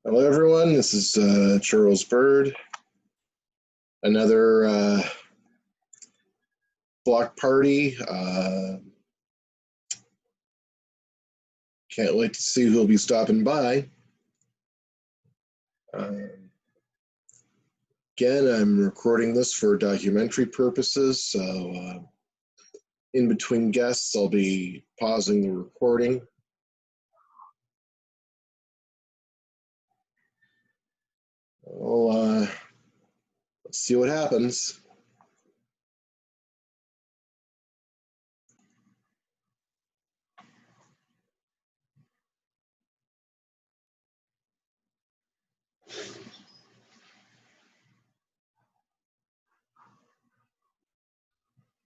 Hello, everyone. This is Charles Bird. Another block party. Can't wait to see who'll be stopping by. Again, I'm recording this for documentary purposes, so in between guests, I'll be pausing the recording. Well, let's see what happens.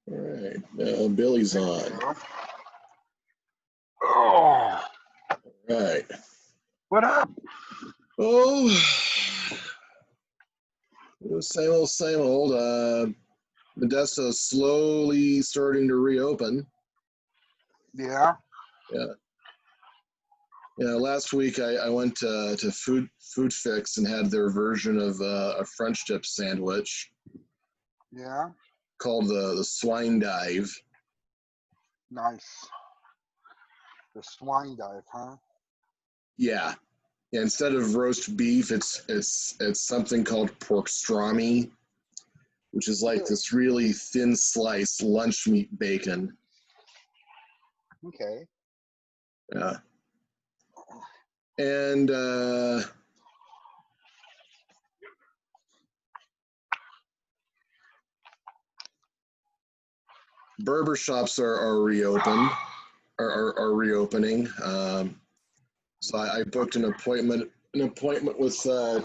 All right, now Billy's on. Oh, All right. what up? Oh, same old, same old. Modesto's slowly starting to reopen. Yeah. Yeah, last week I went to Food Fix and had their version of a French dip sandwich Yeah. called the swine dive. Nice. The swine dive, huh? Yeah. Yeah, instead of roast beef, it's something called pork strami, which is like this really thin sliced lunch meat bacon. Okay. Yeah. And barber shops are reopened, are reopening. So I booked an appointment with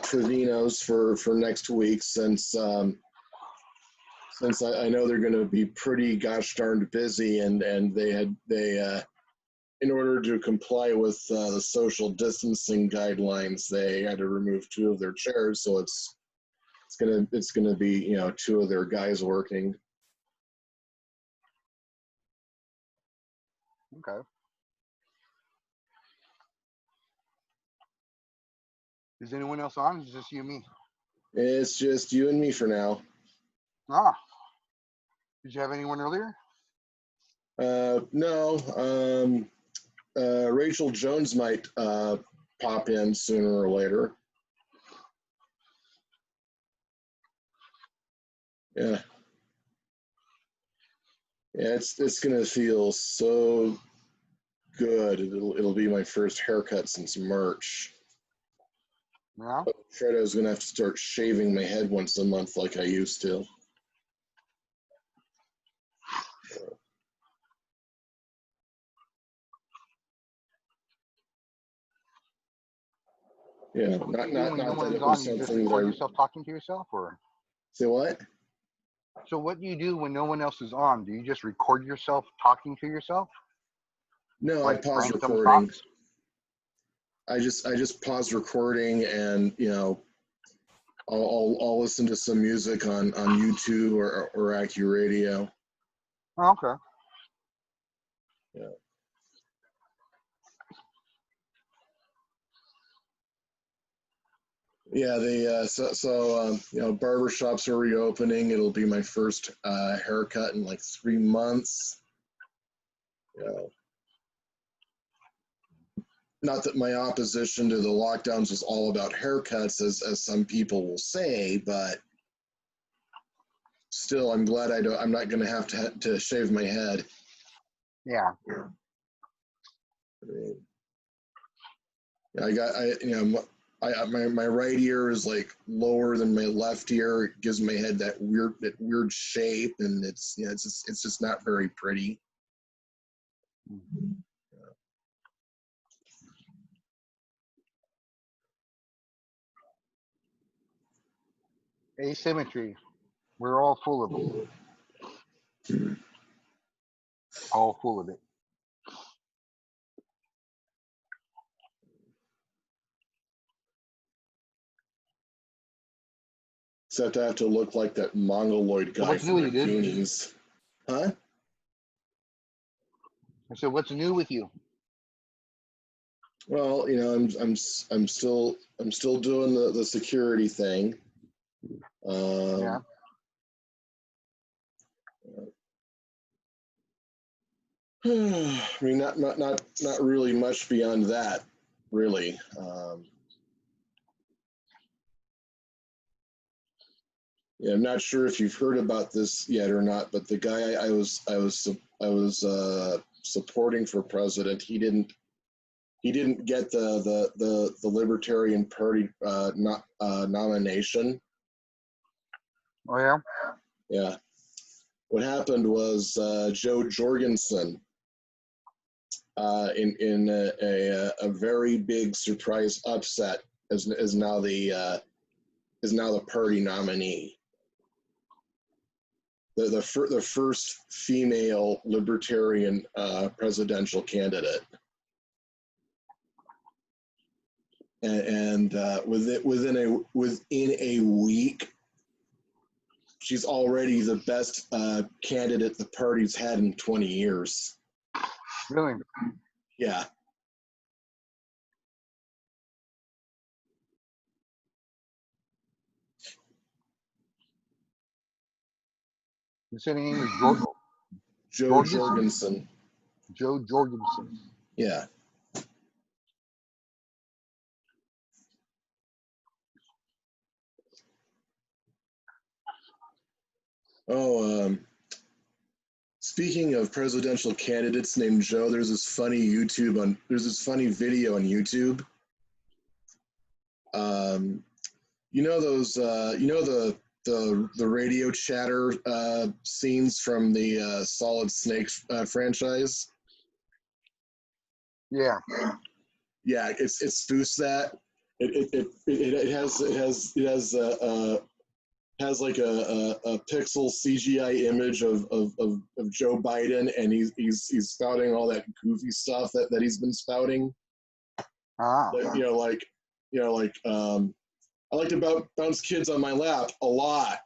Trevino's for next week since I know they're going to be pretty gosh darned busy, and they in order to comply with the social distancing guidelines, they had to remove 2 of their chairs. So it's gonna be 2 of their guys working. Okay. Is anyone else on? Is it just you and me? It's just you and me for now. Ah. Did you have anyone earlier? No. Rachel Jones might pop in sooner or later. Yeah. Yeah, it's gonna feel so good. It'll be my first haircut since March. Yeah. Fredo's gonna have to start shaving my head once a month like I used to. Yeah, not when that no it one's was on, you just something record that yourself talking to yourself, or? say what? So what do you do when no one else is on? Do you just record yourself talking to yourself? No, I Like pause random recording. thoughts? I just pause recording, and I'll listen to some music on YouTube or AccuRadio. Oh, okay. Yeah. Yeah, barber shops are reopening. It'll be my first haircut in like 3 months. Not that my opposition to the lockdowns was all about haircuts, as some people will say, but still, I'm glad I'm not going to have to shave my head. Yeah. My right ear is like lower than my left ear. It gives my head that weird shape, and it's just not very pretty. Asymmetry. We're all full of it. All full of it. Except I have to look like that mongoloid guy from the Goonies. Huh? So what's new with you? Well, I'm still doing the security thing. Yeah. I mean, not really much beyond that, really. Yeah, I'm not sure if you've heard about this yet or not, but the guy I was supporting for president, he didn't get the Libertarian Party nomination. Oh yeah. Yeah, what happened was Joe Jorgensen, in a very big surprise upset, is now the party nominee. The first female libertarian presidential candidate, and within a week, she's already the best candidate the party's had in 20 years. Really? Yeah. You said his name is Joe Jorgensen? Jorgensen. Joe Jorgensen. Yeah. Oh, speaking of presidential candidates named Joe, there's this funny video on YouTube. The radio chatter scenes from the Solid Snake franchise. Yeah. Yeah, it spoofs that. It has like a pixel CGI image of Joe Biden, and he's spouting all that goofy stuff that he's been spouting. Ah. I like to bounce kids on my lap a lot,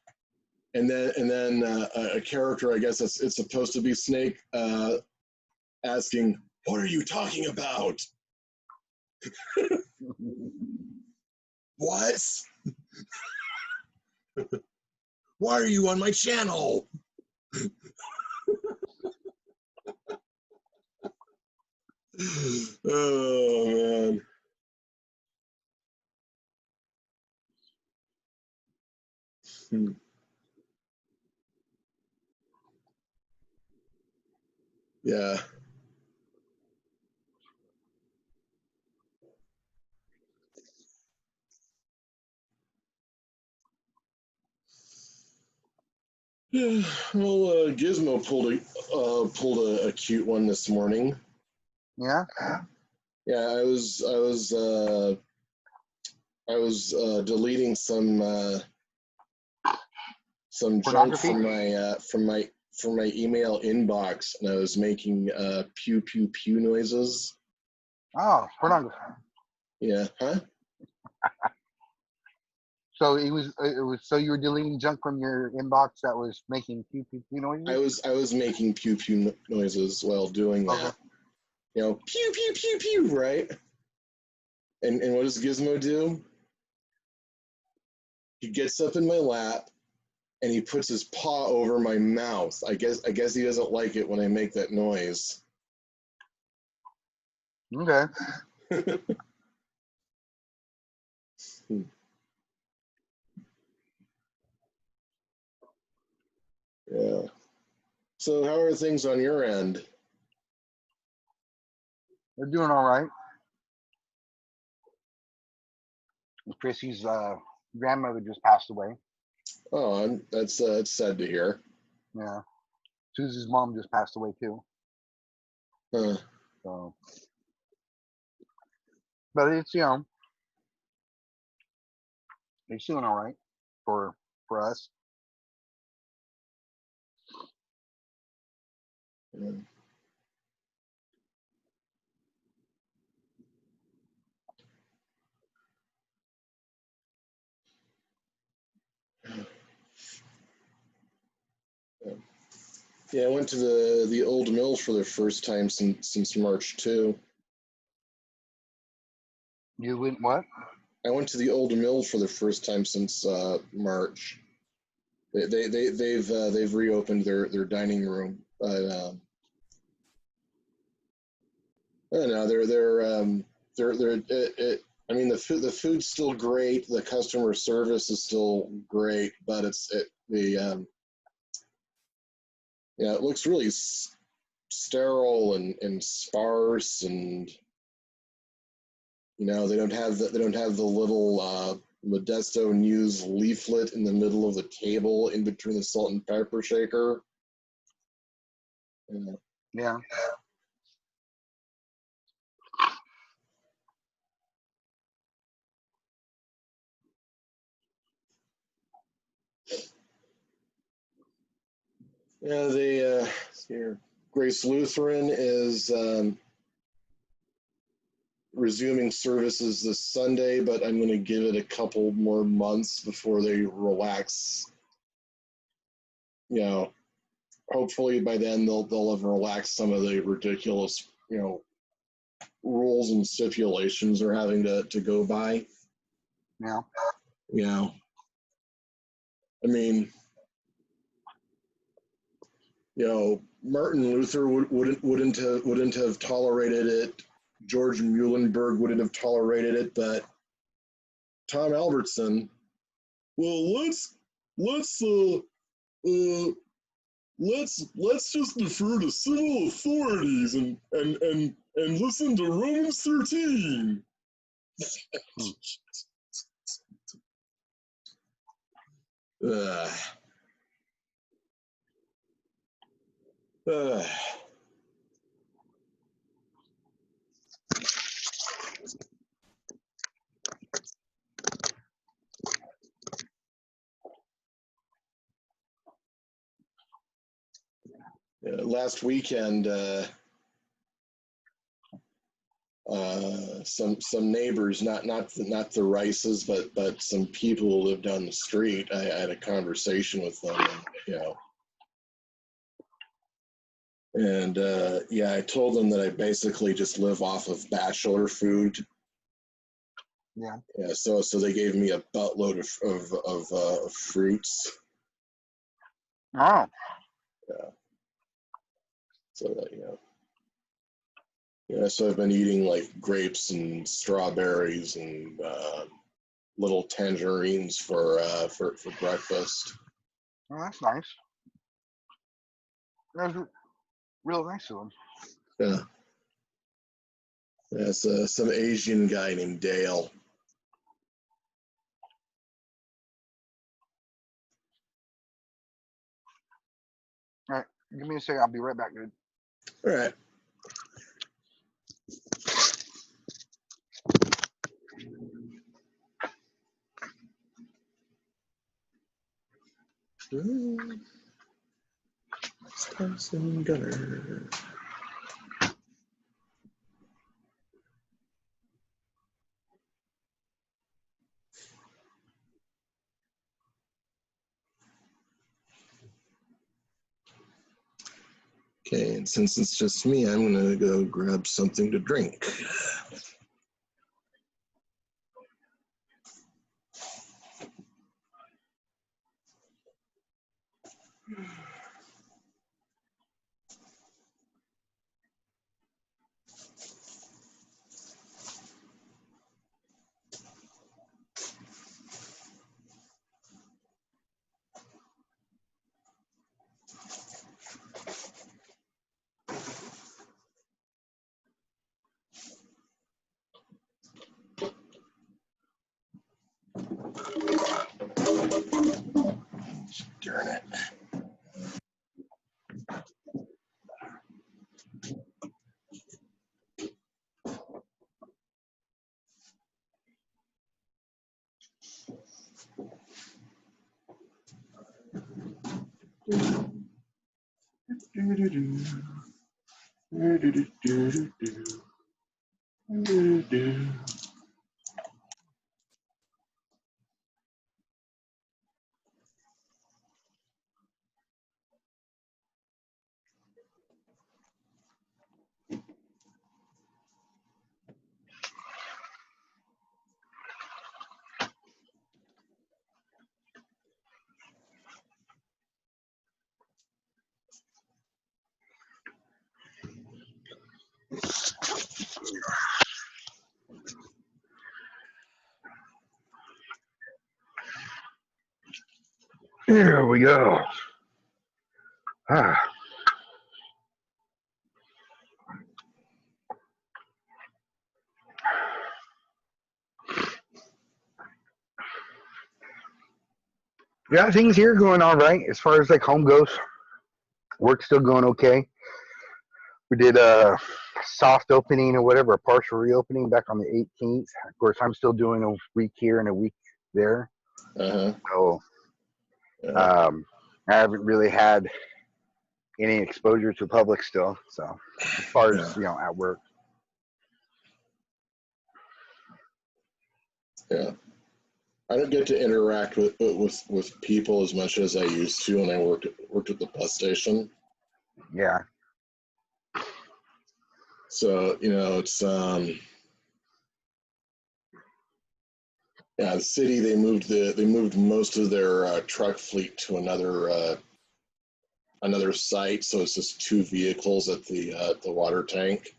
and then a character, I guess it's supposed to be Snake, asking, "What are you talking about? What? Why are you on my channel?" Oh man. Yeah. Well, Gizmo pulled a cute one this morning. Yeah. Yeah, I was deleting some junk Pornography? from my email inbox, and I was making pew pew pew noises. Oh, pornography. Yeah, huh? So it was so you were deleting junk from your inbox that was making pew pew pew noises? I was making pew pew noises while doing that. Okay. Pew pew pew pew, right? And what does Gizmo do? He gets up in my lap and he puts his paw over my mouth. I guess he doesn't like it when I make that noise. Okay. Yeah. So how are things on your end? They're doing all right. Chrissy's grandmother just passed away. Oh, that's sad to hear. Yeah. Susie's mom just passed away too. Huh. So, but it's it's doing all right for us. Yeah. Yeah, I went to the old mill for the first time since March too. You went what? I went to the old mill for the first time since March. They've reopened their dining room, but I don't know. I mean, the food's still great. The customer service is still great, but it looks really sterile and sparse, and they don't have the little Modesto News leaflet in the middle of the table in between the salt and pepper shaker. Yeah. Yeah. Yeah, here. Grace Lutheran is resuming services this Sunday, but I'm going to give it a couple more months before they relax. Hopefully by then they'll have relaxed some of the ridiculous, rules and stipulations they're having to go by. Yeah. I mean, Martin Luther wouldn't have tolerated it. George Muhlenberg wouldn't have tolerated it, but Tom Albertson, well, let's let's just defer to civil authorities and listen to Romans 13. uh, uh. Last weekend, some neighbors, not the Rices, but some people who lived down the street. I had a conversation with them, and I told them that I basically just live off of bachelor food. Yeah. Yeah. So they gave me a buttload of fruits. Oh. Yeah. So that so I've been eating like grapes and strawberries and little tangerines for breakfast. Oh, that's nice. That's real nice of them. Yeah. That's some Asian guy named Dale. All right. Give me a second. I'll be right back, dude. All right. Thompson Gunner. Okay, and since it's just me, I'm gonna go grab something to drink. Darn it. Here we go. Ah. Yeah, things here going all right as far as like home goes. Work's still going okay. We did a soft opening or whatever, a partial reopening back on the 18th. Of course, I'm still doing a week here and a week there. Uh-huh. So Yeah. I haven't really had any exposure to public still. So as far as, at work. Yeah. I don't get to interact with people as much as I used to when I worked at the bus station. Yeah. So, it's the city, they moved most of their truck fleet to another site, so it's just 2 vehicles at the water tank.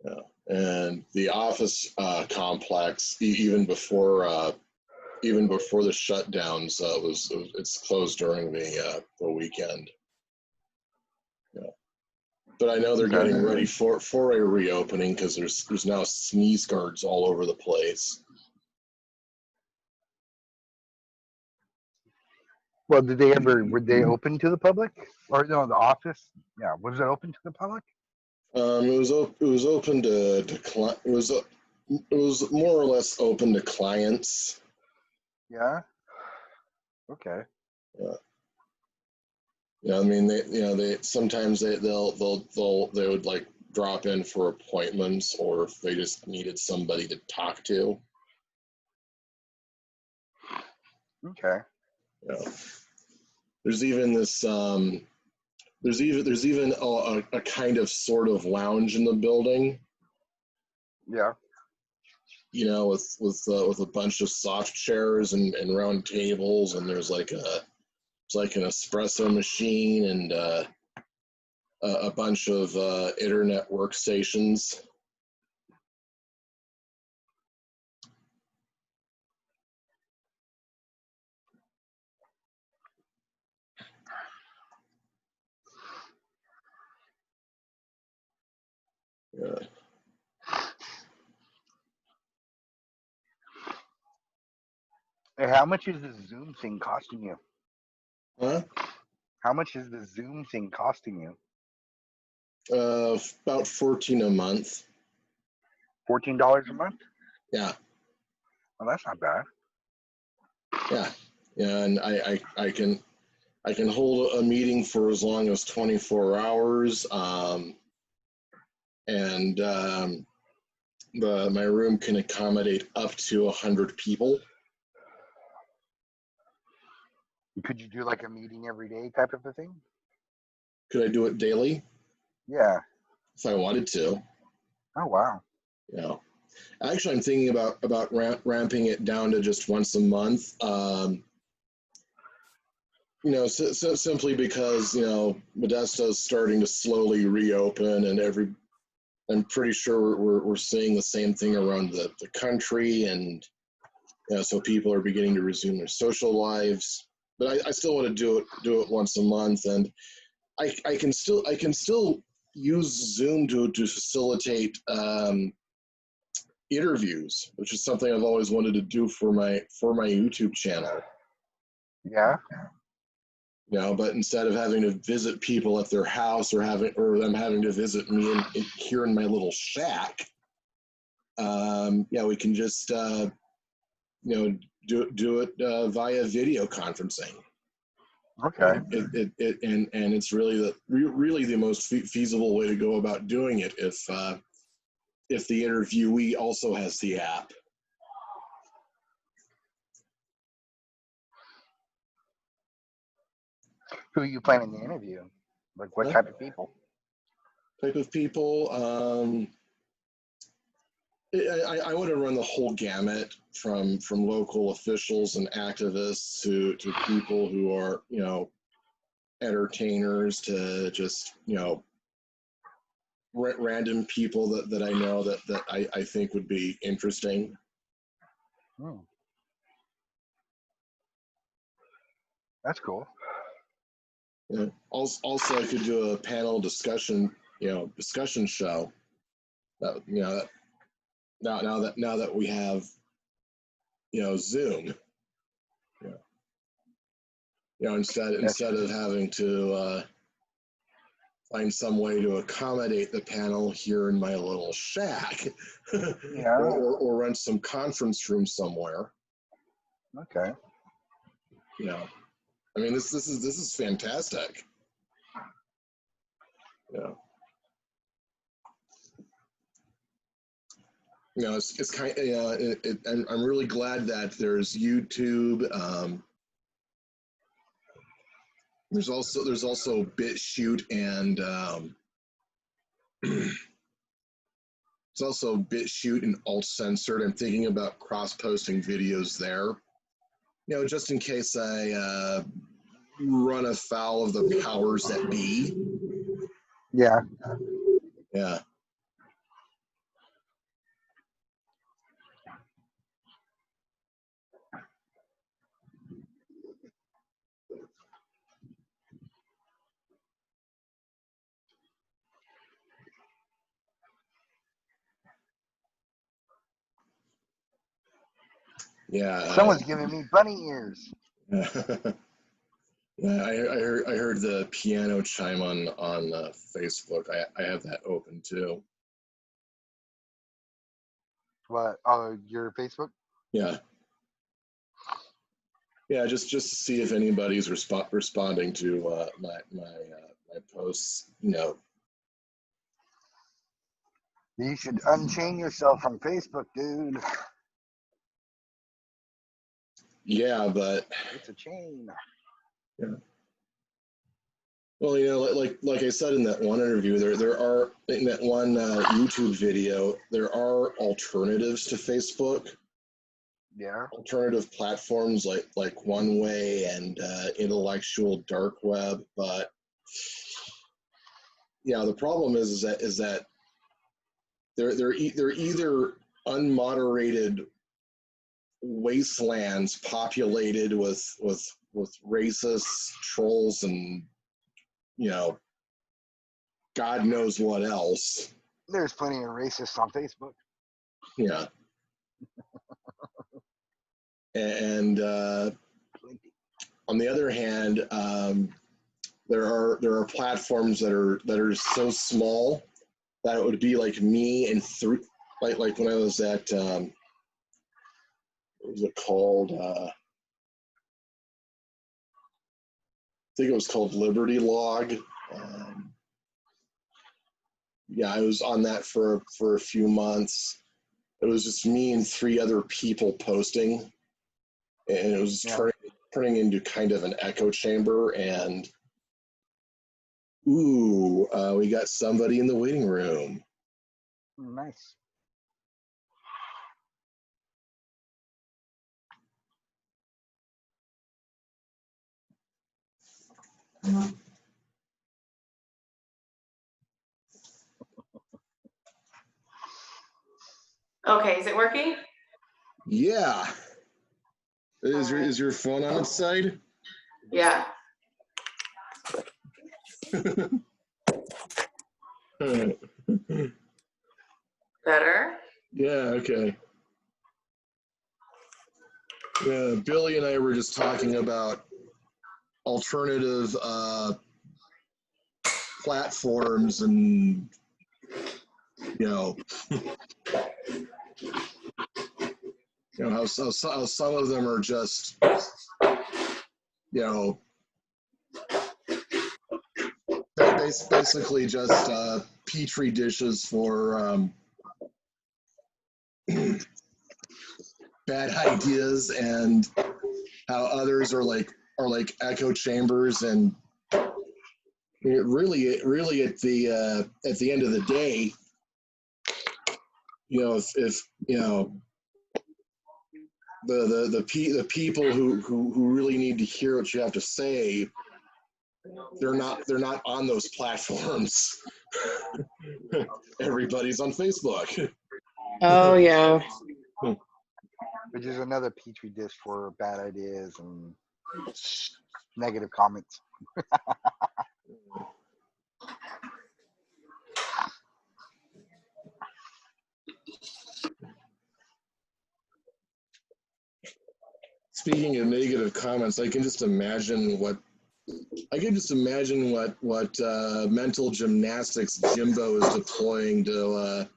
Yeah. And the office complex, even before the shutdowns, it's closed during the weekend. Yeah. But I know they're getting ready for a reopening because there's now sneeze guards all over the place. Well, were they open to the public? Or no, the office? Yeah, was it open to the public? It was open to it was more or less open to clients. Yeah. Okay. Yeah, I mean they sometimes they would like drop in for appointments, or if they just needed somebody to talk to. Okay. Yeah. There's even this there's even a kind of sort of lounge in the building. Yeah. With a bunch of soft chairs and round tables, and there's like an espresso machine and a bunch of internet workstations. Yeah. Hey, how much is the Zoom thing costing you? Huh? How much is the Zoom thing costing you? About $14 a month. $14 a month? Yeah. Well, that's not bad. Yeah. Yeah, and I can hold a meeting for as long as 24 hours. And my room can accommodate up to 100 people. Could you do like a meeting every day type of a thing? Could I do it daily? Yeah. If I wanted to. Oh, wow. Yeah. Actually, I'm thinking about ramping it down to just once a month. Simply because Modesto's starting to slowly reopen, and I'm pretty sure we're seeing the same thing around the country, and so people are beginning to resume their social lives. But I still want to do it once a month, and I can still use Zoom to facilitate interviews, which is something I've always wanted to do for my YouTube channel. Yeah. But instead of having to visit people at their house or them having to visit me here in my little shack, we can just do it via video conferencing. Okay. And it's really the most feasible way to go about doing it if the interviewee also has the app. Who are you planning to interview? Like what type of people? I want to run the whole gamut from local officials and activists to people who are, entertainers, to just, random people that I know that I think would be interesting. Hmm. That's cool. You know, also, I could do a panel discussion, discussion show. That now that we have, Zoom, instead of having to find some way to accommodate the panel here in my little shack, Yeah. or rent some conference room somewhere. Okay. I mean, this is fantastic. It's kind of, I'm really glad that there's YouTube. There's also BitChute and there's also BitChute and Alt Censored. I'm thinking about cross-posting videos there. Just in case I run afoul of the powers that be. Yeah. Yeah. Yeah. Someone's giving me bunny ears. Yeah, I heard the piano chime on Facebook. I have that open too. What? Oh, your Facebook? Yeah. Yeah, just to see if anybody's responding to my posts. You should unchain yourself from Facebook, dude. Yeah, but It's a chain. yeah. Well, like I said in that one interview, there are in that one YouTube video, there are alternatives to Facebook. Yeah. Alternative platforms like One Way and intellectual dark web, but yeah, the problem is that they're either unmoderated wastelands populated with racists, trolls, and God knows what else. There's plenty of racists on Facebook. Yeah. And on the other hand, there are platforms that are so small that it would be like me and like when I was at what was it called? I think it was called Liberty Log. Yeah, I was on that for a few months. It was just me and 3 other people posting, and it was turning into kind of an echo chamber. And ooh, we got somebody in the waiting room. Nice. Okay, is it working? Yeah. Is your phone on its side? Yeah. Better? Yeah, okay. Yeah, Billy and I were just talking about alternative platforms and how some of them are just basically just petri dishes for bad ideas, and how others are like echo chambers. And really at the end of the day, if the people who really need to hear what you have to say, they're not on those platforms. Everybody's on Facebook. Oh, yeah. Which is another petri dish for bad ideas and negative comments. Speaking of negative comments, I can just imagine what mental gymnastics Jimbo is deploying to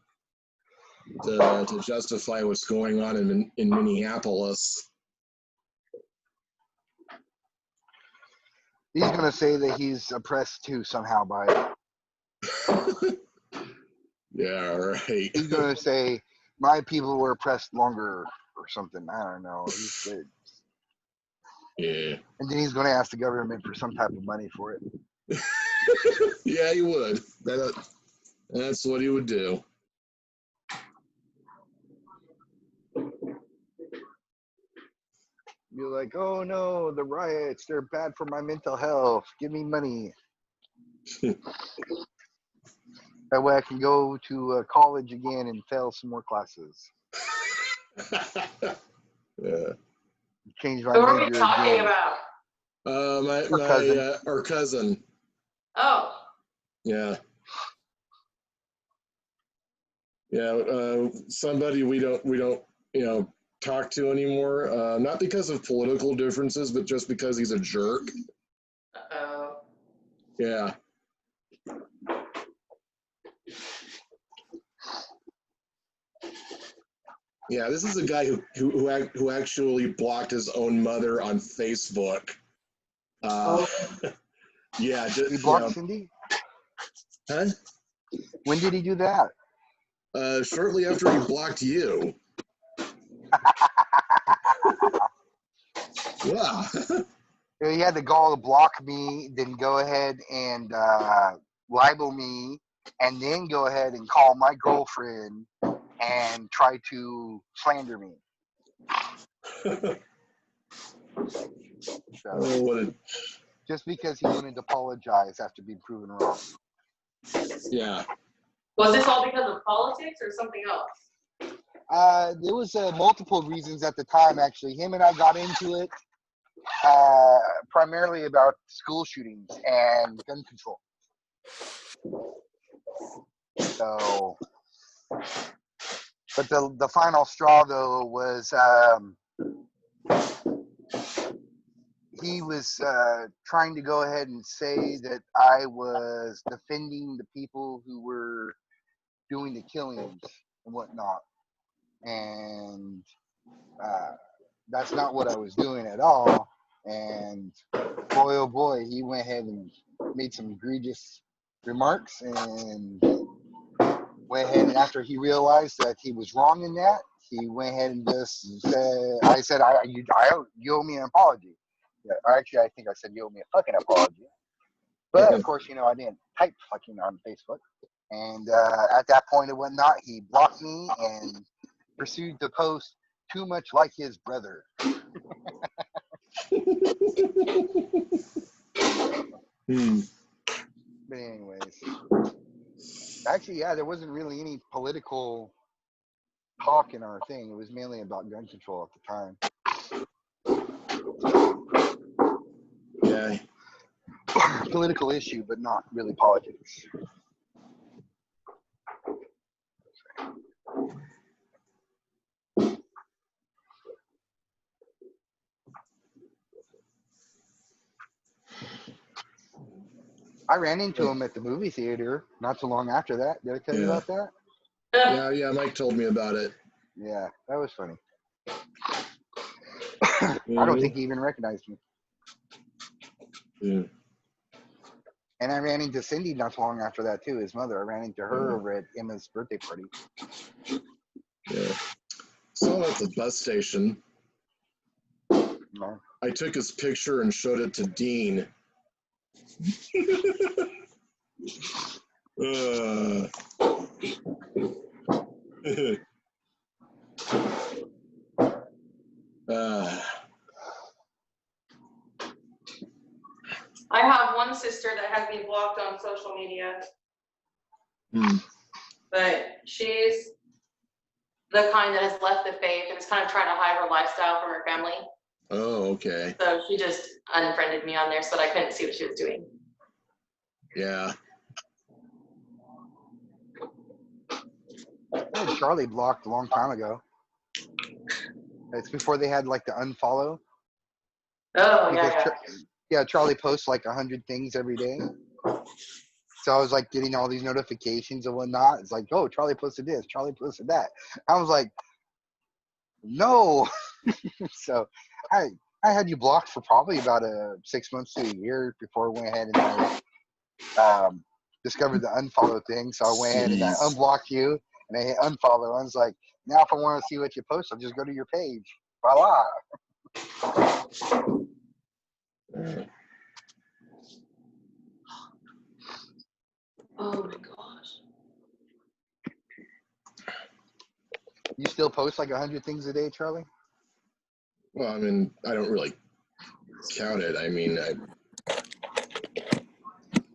justify what's going on in Minneapolis. He's gonna say that he's oppressed too somehow by it. Yeah, right. He's gonna say my people were oppressed longer or something. I don't know. He's good. Yeah. And then he's gonna ask the government for some type of money for it. Yeah, he would. That's what he would do. Be like, oh no, the riots, they're bad for my mental health. Give me money. That way I can go to college again and fail some more classes. Yeah. Change my Who are we major talking again. about? Our cousin. Oh, Yeah. Yeah. Somebody we don't talk to anymore. Not because of political differences, but just because he's a jerk. oh. Yeah. Yeah, this is a guy who actually blocked his own mother on Facebook. Yeah, He blocked Cindy? Huh? When did he do that? Shortly after he blocked you. Yeah. He had the gall to block me, then go ahead and libel me, and then go ahead and call my girlfriend and try to slander me. So, just because he wanted to apologize after being proven wrong. Yeah. Was this all because of politics or something else? There was multiple reasons at the time, actually. Him and I got into it primarily about school shootings and gun control. So, but the final straw, though, was he was trying to go ahead and say that I was defending the people who were doing the killings and whatnot. And that's not what I was doing at all. And boy, oh boy, he went ahead and made some egregious remarks and went ahead and after he realized that he was wrong in that, he went ahead and just said, I said, you owe me an apology. Yeah, actually, I think I said you owe me a fucking apology. But of course, I didn't type fucking on Facebook. And at that point and whatnot, he blocked me and proceeded to post too much like his brother. But anyways, actually, yeah, there wasn't really any political talk in our thing. It was mainly about gun control at the time. Yeah. Political issue, but not really politics. I ran into him at the movie theater not too long after that. Did I tell you about that? Yeah, Mike told me about it. Yeah, that was funny. I don't think he even recognized me. Yeah. And I ran into Cindy not too long after that too, his mother. I ran into her over at Emma's birthday party. Yeah. So at the bus station, No. I took his picture and showed it to Dean. I have one sister that has me blocked on social media, but she's the kind that has left the faith and is kind of trying to hide her lifestyle from her family. Oh, okay. So she just unfriended me on there so that I couldn't see what she was doing. Yeah. I had Charlie blocked a long time ago. It's before they had like the unfollow. Oh, Because yeah. Charlie posts like 100 things every day. So I was like getting all these notifications and whatnot. It's like, oh, Charlie posted this, Charlie posted that. I was like, no. So I had you blocked for probably about 6 months to a year before I went ahead and I discovered the unfollow thing. So I went ahead and I Jeez. unblocked you and I hit unfollow. I was like, now if I want to see what you post, I'll just go to your page. Voila. Oh my gosh. You still post like 100 things a day, Charlie? Well, I mean, I don't really count it. I mean,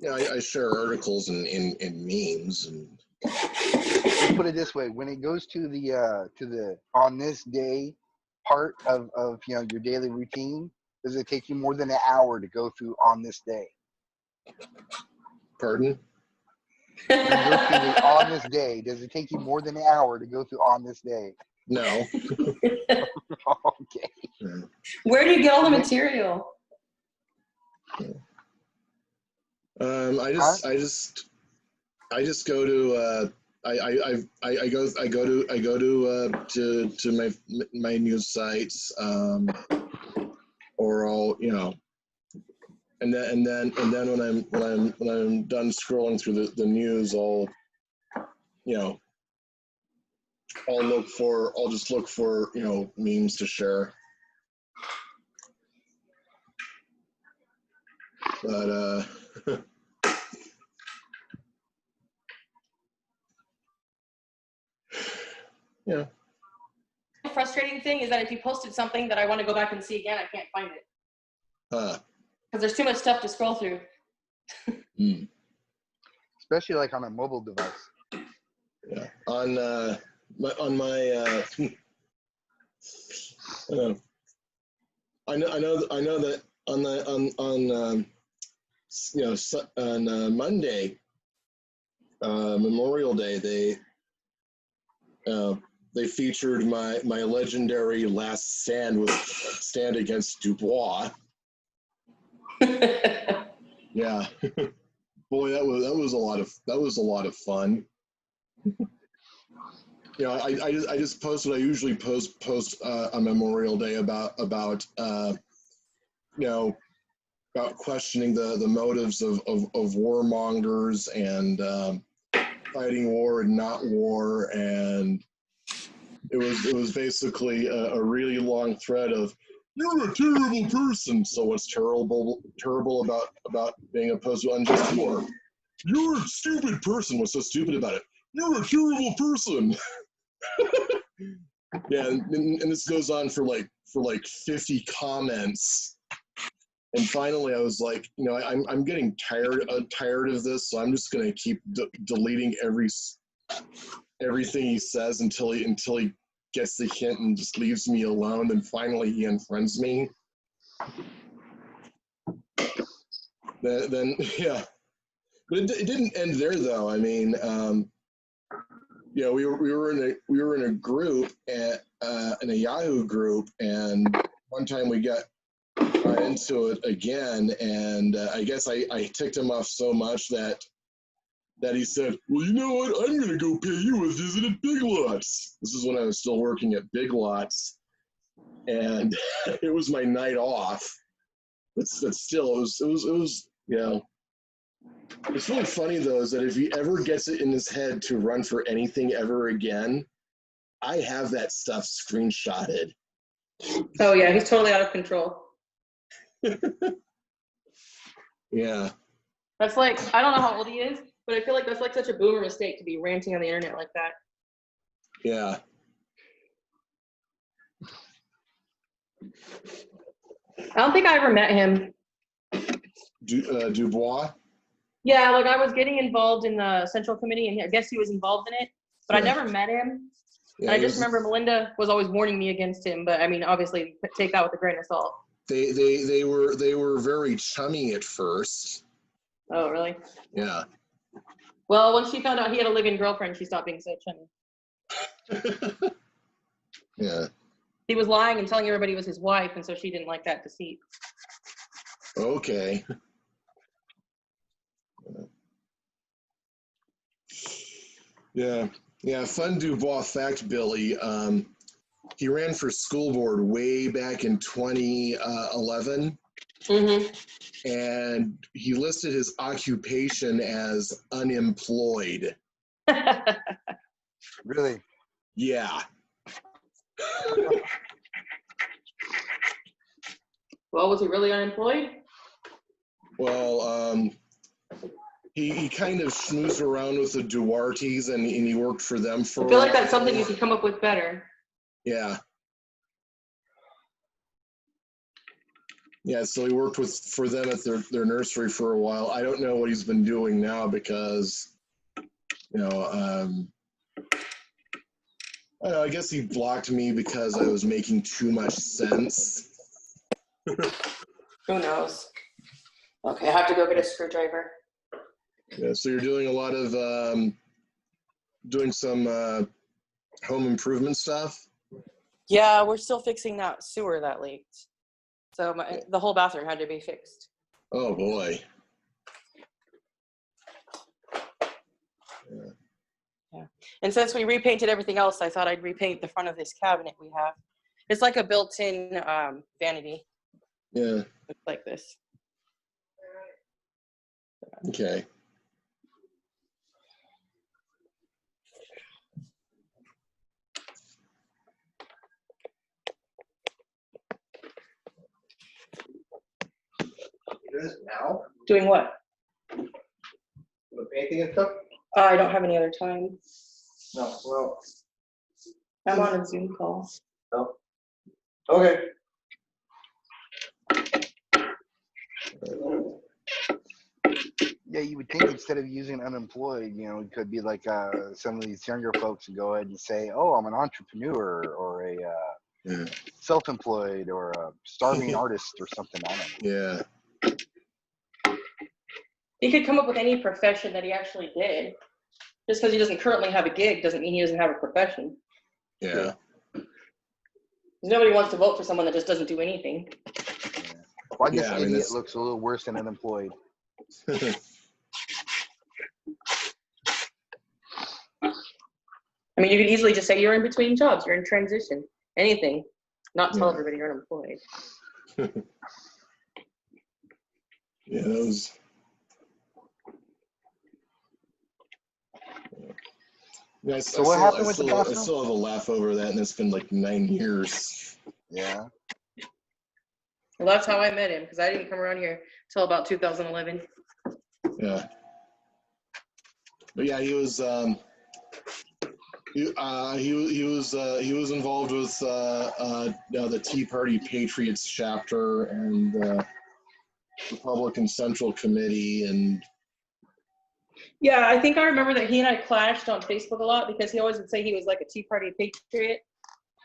I share articles and memes and. Let's put it this way: when it goes to the on this day part of your daily routine, does it take you more than an hour to go through on this day? Pardon? When you go through the on this day, does it take you more than an hour to go through on this day? No. Okay. Where do you get all the material? I just go to I go to my news sites, or I'll and then when I'm done scrolling through the news, I'll just look for memes to share. But yeah. The frustrating thing is that if you posted something that I want to go back and see again, I can't find it. Because there's too much stuff to scroll through. Especially like on a mobile device. Yeah. On my I know that on Monday, Memorial Day, they featured my legendary last stand against Dubois. Yeah. Boy, that was a lot of fun. I just posted. I usually post on Memorial Day about questioning the motives of warmongers and fighting war and not war, and it was basically a really long thread of "You're a terrible person." So what's terrible about being opposed to unjust war? You're a stupid person. What's so stupid about it? You're a terrible person. Yeah, and this goes on for like 50 comments, and finally I was like, I'm getting tired of this, so I'm just gonna keep deleting everything he says until he gets the hint and just leaves me alone. Then finally he unfriends me. Then yeah, but it didn't end there though. I mean, we were in a group in a Yahoo group, and one time we got into it again, and I guess I ticked him off so much that he said, "Well, you know what? I'm gonna go pay you a visit at Big Lots." This is when I was still working at Big Lots, and it was my night off. But still, it was It's really funny though, is that if he ever gets it in his head to run for anything ever again, I have that stuff screenshotted. Oh yeah, he's totally out of control. Yeah. That's like, I don't know how old he is, but I feel like that's like such a boomer mistake to be ranting on the internet like that. Yeah. I don't think I ever met him. Dubois? Yeah, like I was getting involved in the Central Committee, and I guess he was involved in it, but I Yeah. never met him. Yeah, I just remember Melinda was always warning me against him, but I mean, obviously, take that with a grain of salt. They were very chummy at first. Oh, really? Yeah. Well, once she found out he had a live-in girlfriend, she stopped being so chummy. Yeah. He was lying and telling everybody it was his wife, and so she didn't like that deceit. Okay. Yeah. Yeah. Fun Dubois fact, Billy. He ran for school board way back in 2011. Mm-hmm. And he listed his occupation as unemployed. Really? Yeah. Well, was he really unemployed? Well, he kind of schmoozed around with the Duartes, and he worked for them for. I feel like that's something you could come up with better. Yeah. Yeah, so he worked for them at their nursery for a while. I don't know what he's been doing now because, you know, I don't know, I guess he blocked me because I was making too much sense. Who knows? Okay, I have to go get a screwdriver. Yeah, so you're doing a lot of doing some home improvement stuff. Yeah, we're still fixing that sewer that leaked. So the whole bathroom had to be fixed. Oh boy. Yeah. And since we repainted everything else, I thought I'd repaint the front of this cabinet we have. It's like a built-in vanity. Yeah. It's like this. Okay. Now? Doing what? The painting and stuff? I don't have any other time. No, well, I'm on a Zoom call. no. Okay. Yeah, you would think instead of using unemployed, you know, it could be like some of these younger folks would go ahead and say, "Oh, I'm an entrepreneur or a self-employed or a starving artist or something." I don't know. Yeah. He could come up with any profession that he actually did. Just because he doesn't currently have a gig doesn't mean he doesn't have a profession. Yeah. Nobody wants to vote for someone that just doesn't do anything. Yeah. Well, I guess Yeah, I mean, idiot that's- looks a little worse than unemployed. I mean, you could easily just say you're in between jobs, you're in transition, anything. Not tell Yeah. everybody you're unemployed. Yeah, those. Yeah, So what happened with the I bathroom? still have a laugh over that, and it's been like 9 years. Yeah. Well, that's how I met him, because I didn't come around here until about 2011. Yeah. But yeah, he was he was involved with the Tea Party Patriots chapter and Republican Central Committee, and Yeah, I think I remember that he and I clashed on Facebook a lot because he always would say he was like a Tea Party patriot.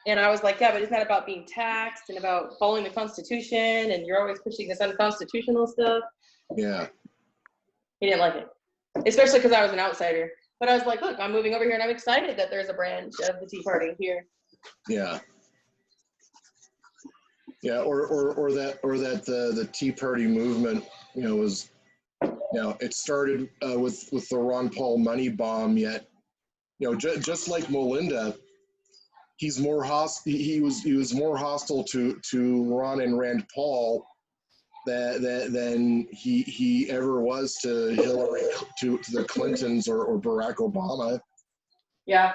And I was like, yeah, but isn't that about being taxed and about following the Constitution? And you're always pushing this unconstitutional stuff. yeah. He didn't like it, especially because I was an outsider. But I was like, look, I'm moving over here and I'm excited that there's a branch of the Tea Party here. Yeah. Yeah, or that the Tea Party movement, you know, was, you know, it started with the Ron Paul money bomb. Yet, you know, just like Melinda, he's more he was more hostile to Ron and Rand Paul than he ever was to Hillary, to the Clintons or Barack Obama. Yeah.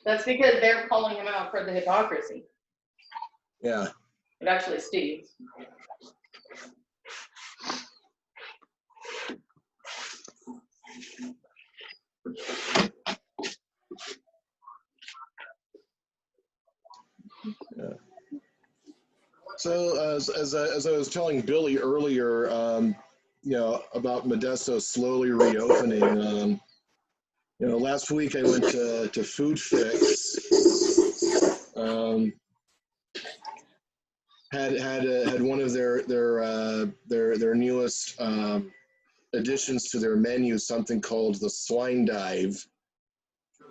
That's because they're calling him out for the hypocrisy. Yeah. But actually, Steve. Yeah. So as I was telling Billy earlier, you know, about Modesto slowly reopening, you Last week I went to Food Fix. Had one of their newest additions to their menu, something called the Swine Dive.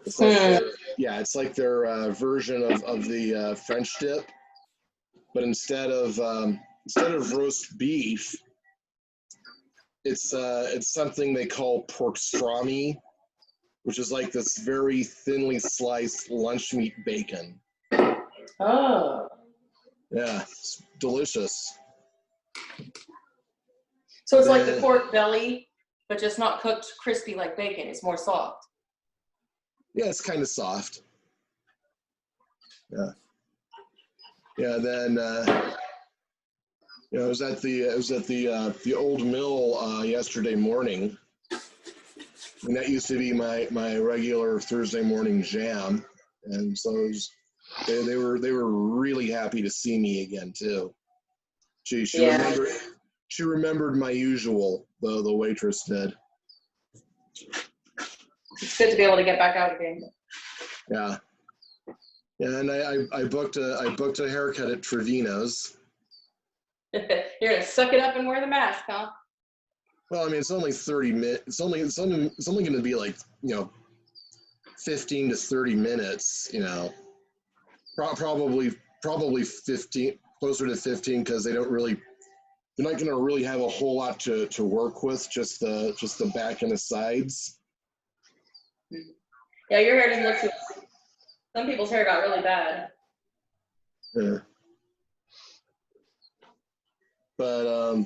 It's like it's like their version of the French dip, but instead of roast beef, it's something they call pork strami, which is like this very thinly sliced lunch meat bacon. Oh. Yeah, it's delicious. So it's like the pork belly, but just not cooked crispy like bacon. It's more soft. Yeah, it's kind of soft. Yeah. Yeah. Then I was at the old mill yesterday morning, and that used to be my regular Thursday morning jam, and so they were really happy to see me again too. She remembered my usual, the waitress did. It's good to be able to get back out again. Yeah. Yeah, and I booked a haircut at Trevino's. You're gonna suck it up and wear the mask, huh? Well, I mean, it's only 30 minutes. It's only going to be like 15 to 30 minutes. Probably 15, closer to 15, because they're not going to really have a whole lot to work with. Just the back and the sides. Yeah, your hair doesn't look too. Some people's hair got really bad. Yeah. But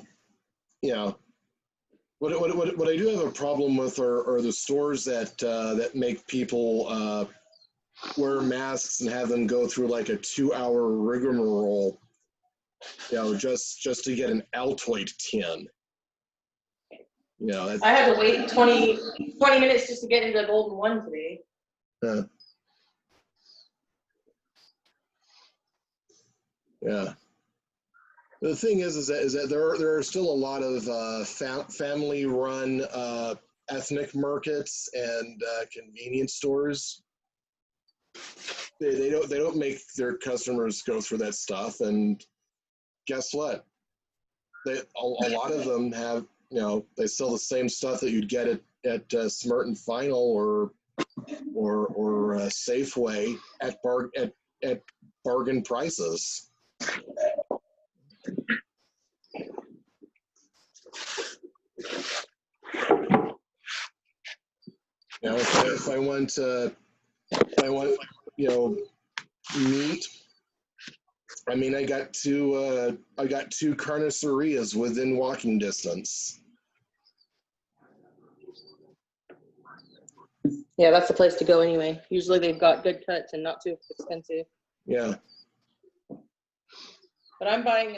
what I do have a problem with are the stores that make people wear masks and have them go through like a 2-hour rigmarole, just to get an Altoid tin. I had to wait 20 minutes just to get into the Golden One today. Yeah. The thing is that there are still a lot of family-run ethnic markets and convenience stores. They don't make their customers go through that stuff, and guess what? A lot of them have they sell the same stuff that you'd get at Smart and Final or Safeway at bargain prices. If I want meat, I mean, I got two carnicerias within walking distance. Yeah, that's the place to go anyway. Usually they've got good cuts and not too expensive. Yeah. But I'm buying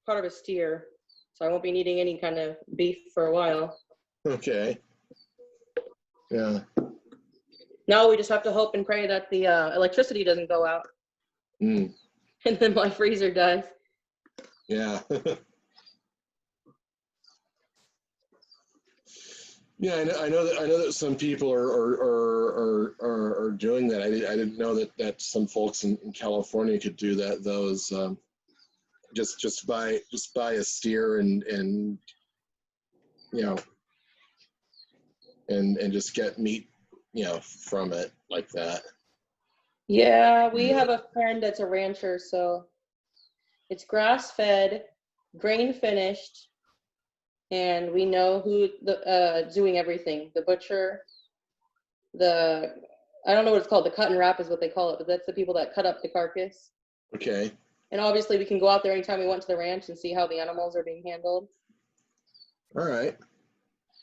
part of a steer, so I won't be needing any kind of beef for a while. Okay. Yeah. Now we just have to hope and pray that the electricity doesn't go out. Mm. And then my freezer dies. Yeah. Yeah, I know that some people are doing that. I didn't know that some folks in California could do that. Those just buy a steer and just get meat from it like that. Yeah, we have a friend that's a rancher, so it's grass-fed, grain-finished, and we know who doing everything. The butcher, I don't know what it's called. The cut and wrap is what they call it, but that's the people that cut up the carcass. Okay. And obviously, we can go out there anytime we want to the ranch and see how the animals are being handled. All right.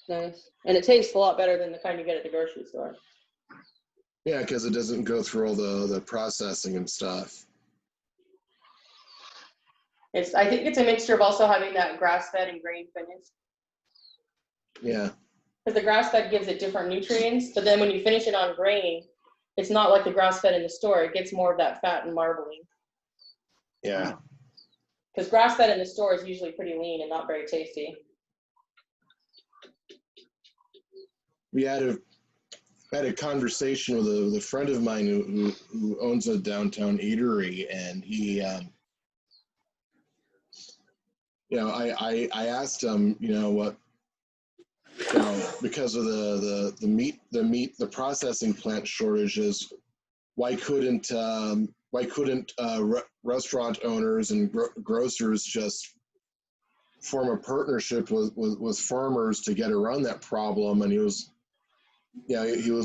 Nice, and it tastes a lot better than the kind you get at the grocery store. Yeah, because it doesn't go through all the processing and stuff. I think it's a mixture of also having that grass-fed and grain-finished. Yeah. Because the grass-fed gives it different nutrients, but then when you finish it on grain, it's not like the grass-fed in the store. It gets more of that fat and marbling. Yeah. Because grass-fed in the store is usually pretty lean and not very tasty. We had I had a conversation with a friend of mine who owns a downtown eatery, and he, I asked him, what, because of the processing plant shortages, why couldn't restaurant owners and grocers just form a partnership with farmers to get around that problem? And he was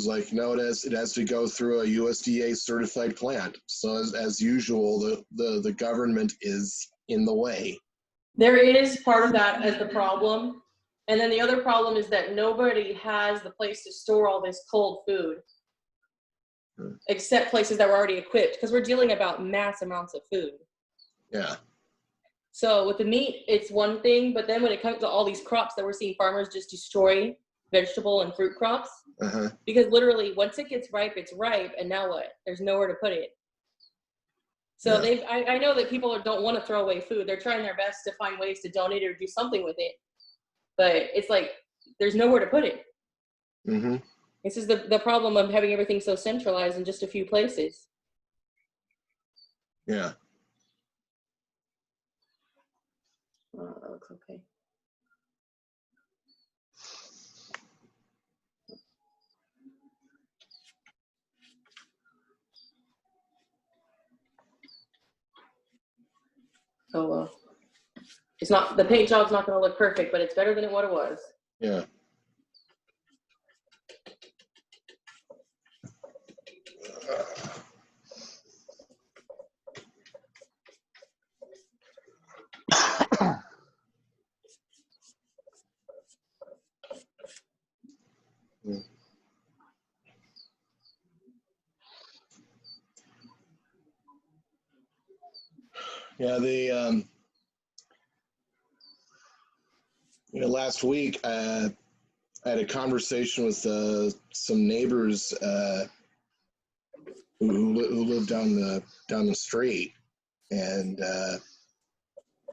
like, no, it has to go through a USDA certified plant. So as usual, the government is in the way. There is part of that as the problem. And then the other problem is that nobody has the place to store all this cold food, except places that were already equipped, because we're dealing about mass amounts of food. Yeah. So with the meat, it's one thing, but then when it comes to all these crops that we're seeing farmers just destroy, vegetable and fruit crops, because literally once it gets ripe, it's ripe, and now what? There's nowhere to put it. So I know that people don't want to throw away food. They're trying their best to find ways to donate or do something with it. But it's like, there's nowhere to put it. Mm-hmm. This is the problem of having everything so centralized in just a few places. Yeah. That looks okay. So it's not, the paint job's not going to look perfect, but it's better than what it was. Yeah. Yeah, last week I had a conversation with some neighbors who live down the street, and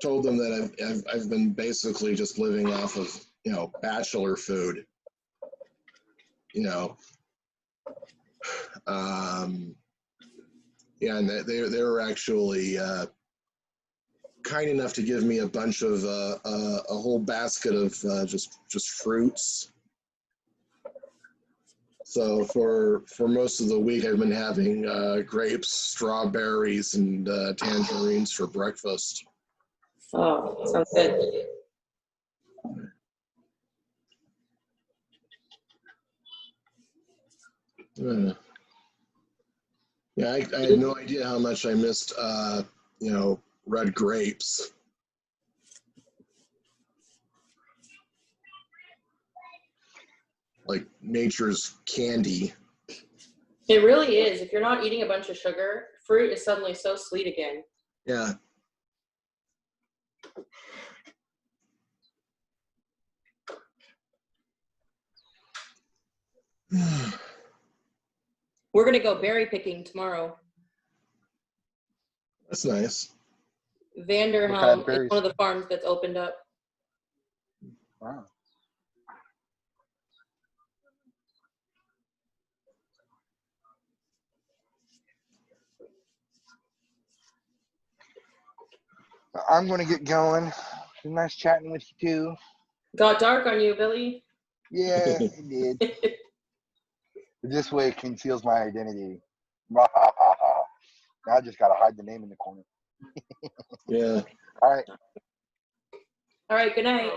told them that I've been basically just living off of bachelor food. Yeah, and they were actually kind enough to give me a bunch of a whole basket of just fruits. So for most of the week, I've been having grapes, strawberries, and tangerines for breakfast. Oh, sounds good. Yeah, I had no idea how much I missed, red grapes. Like nature's candy. It really is. If you're not eating a bunch of sugar, fruit is suddenly so sweet again. Yeah. We're going to go berry picking tomorrow. That's nice. Vanderhelm is berries? one of the farms that's opened up. Wow. I'm going to get going. It's nice chatting with you too. Got dark on you, Billy. Yeah, it did. This way it conceals my identity. Now I just got to hide the name in the corner. Yeah. All right. All right, good night.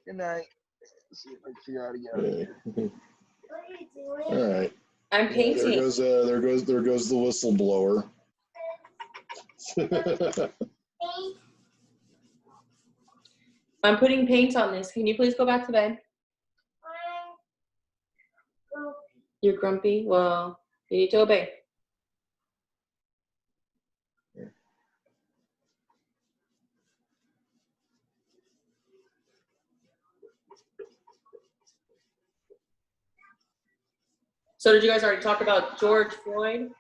Good night. Let's see if I can figure out again. All right. I'm painting. There goes the whistleblower. I'm putting paint on this. Can you please go back to bed? You're grumpy? Well, you need to obey. So did you guys already talk about George Floyd?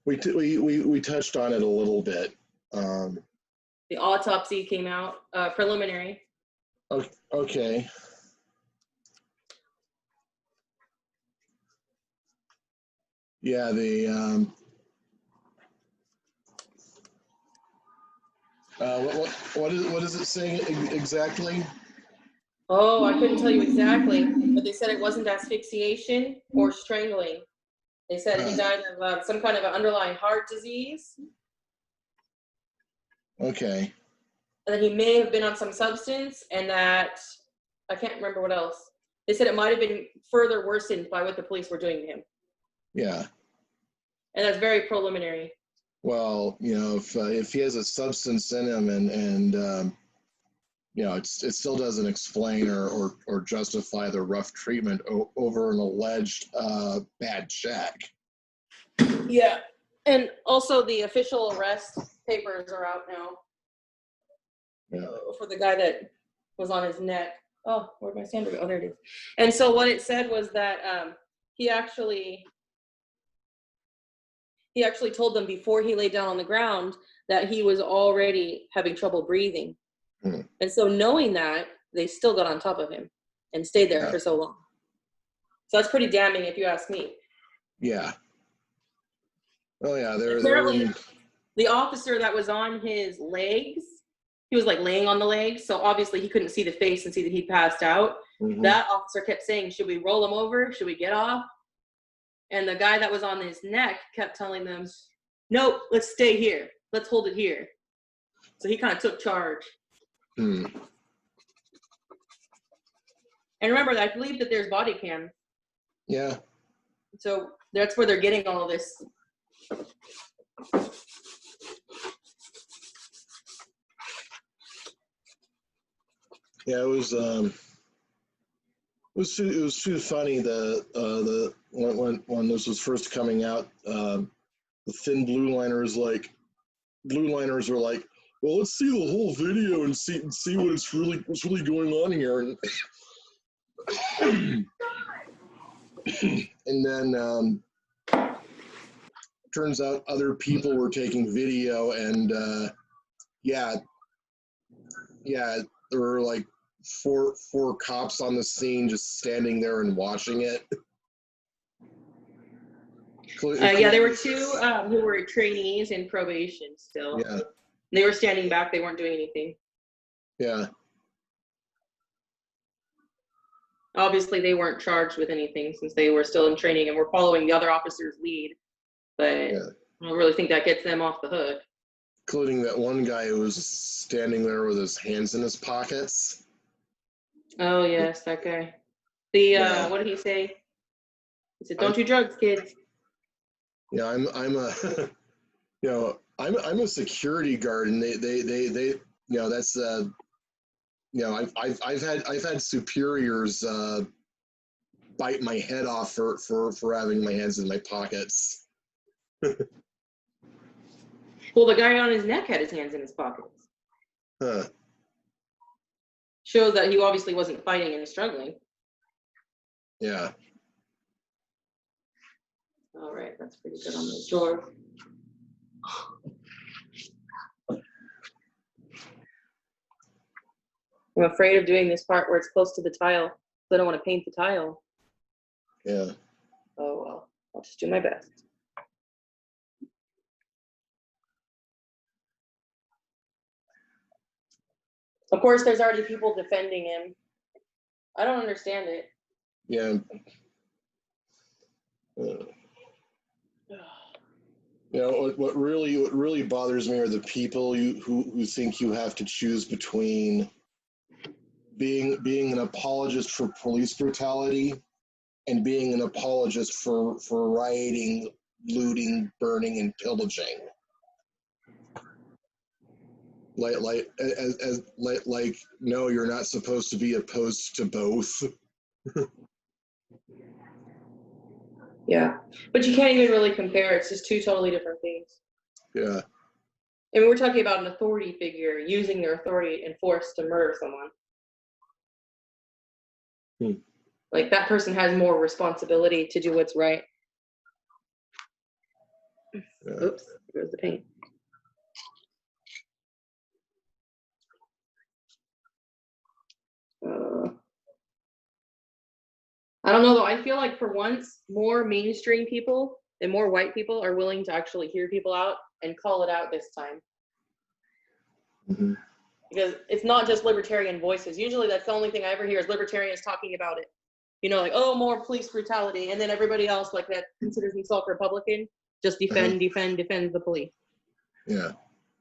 We touched on it a little bit. The autopsy came out, preliminary. Okay. Yeah, what is it saying exactly? Oh, I couldn't tell you exactly, but they said it wasn't asphyxiation or strangling. They said he died of some kind of an underlying heart disease, Okay. and that he may have been on some substance, and that I can't remember what else. They said it might have been further worsened by what the police were doing to him, Yeah. and that's very preliminary. Well, if he has a substance in him and it still doesn't explain or justify the rough treatment over an alleged bad check. Yeah, and also the official arrest papers are out now for the guy that was on his neck. Oh, where'd my sander go? Oh, there it is. And so what it said was that he actually told them before he laid down on the ground that he was already having trouble breathing. Hmm. And so knowing that, they still got on top of him and stayed there for so long. So that's pretty damning if you ask me. Yeah. Oh yeah, Apparently, the officer that was on his legs, he was like laying on the legs, so obviously he couldn't see the face and see that he passed out. Mhm. That officer kept saying, should we roll him over? Should we get off? And the guy that was on his neck kept telling them, nope, let's stay here. Let's hold it here. So he kind of took charge. Hmm. And remember, I believe that there's body cam. Yeah. So that's where they're getting all this. Yeah, it was too funny when this was first coming out, the thin blue liners were like, well, let's see the whole video and see what's really going on here, and then turns out other people were taking video, and there were like four cops on the scene just standing there and watching it. There were two who were trainees in probation still. Yeah. They were standing back. They weren't doing anything. Yeah. Obviously, they weren't charged with anything since they were still in training and were following the other officer's lead. But I don't really think that gets them off the hook. Including that one guy who was standing there with his hands in his pockets. Oh, yes, that guy. What did he say? He said, don't do drugs, kids. Yeah, I'm a I'm a security guard, and they that's I've had superiors bite my head off for having my hands in my pockets. Well, the guy on his neck had his hands in his pockets. Huh. Shows that he obviously wasn't fighting and struggling. Yeah. All right, that's pretty good on the drawer. I'm afraid of doing this part where it's close to the tile, so I don't want to paint the tile. Yeah. Oh, well, I'll just do my best. Of course, there's already people defending him. I don't understand it. Yeah. What really bothers me are the people who think you have to choose between being an apologist for police brutality and being an apologist for rioting, looting, burning, and pillaging. No, you're not supposed to be opposed to both. Yeah, but you can't even really compare. It's just two totally different things. Yeah. I mean, we're talking about an authority figure using their authority and force to murder someone. Like, that person has more responsibility to do what's right. Yeah. Oops, there goes the paint. I don't know though. I feel like for once, more mainstream people and more white people are willing to actually hear people out and call it out this time. Mhm. Because it's not just libertarian voices. Usually that's the only thing I ever hear is libertarians talking about it. You know, like, oh, more police brutality. And then everybody else, like, that considers themselves Republican, just defend the police. Yeah.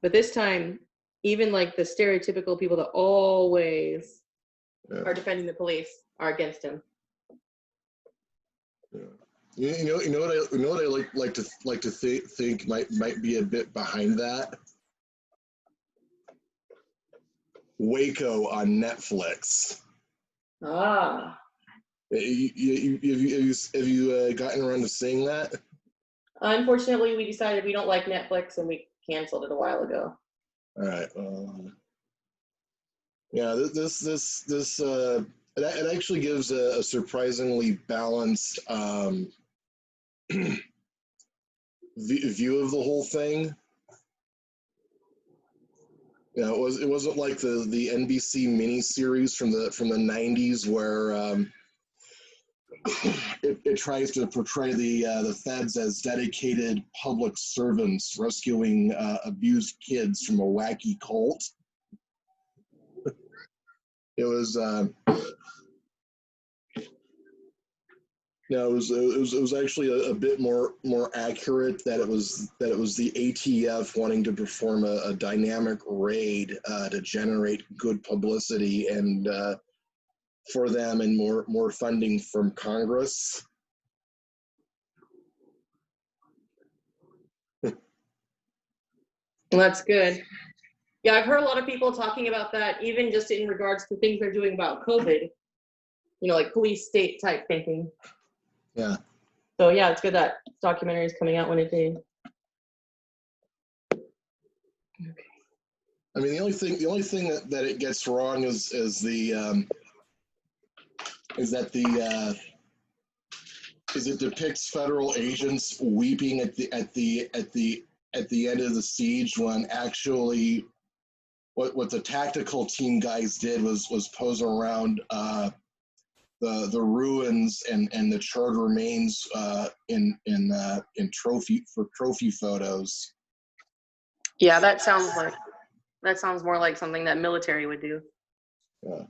But this time, even like the stereotypical people that always Yeah. are defending the police are against him. Yeah. You know what I like to think might be a bit behind that. Waco on Netflix. Ah. Have you gotten around to seeing that? Unfortunately, we decided we don't like Netflix and we canceled it a while ago. All right. Yeah, it actually gives a surprisingly balanced view of the whole thing. Yeah, it wasn't like the NBC miniseries from the 90s where it tries to portray the feds as dedicated public servants rescuing abused kids from a wacky cult. It was no, it was actually a bit more accurate that it was the ATF wanting to perform a dynamic raid to generate good publicity and for them and more funding from Congress. Well, that's good. Yeah, I've heard a lot of people talking about that, even just in regards to things they're doing about COVID, you know, like police state type thinking. Yeah. So yeah, it's good that documentary is coming out when it did. I mean, the only thing that it gets wrong is it depicts federal agents weeping at the end of the siege when actually what the tactical team guys did was pose around the ruins and the charred remains in trophy photos. Yeah, that sounds more like something that military would do. Yeah.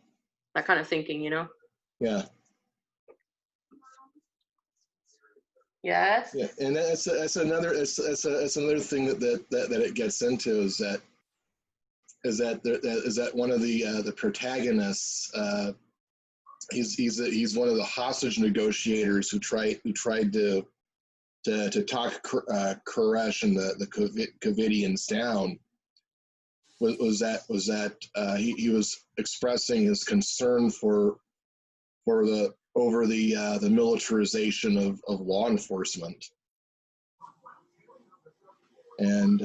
That kind of thinking, you know? Yeah. Yes. Yeah, and that's another thing that it gets into is that one of the protagonists he's one of the hostage negotiators who tried to talk Koresh and the Covidians down. Was that he was expressing his concern for the militarization of law enforcement, and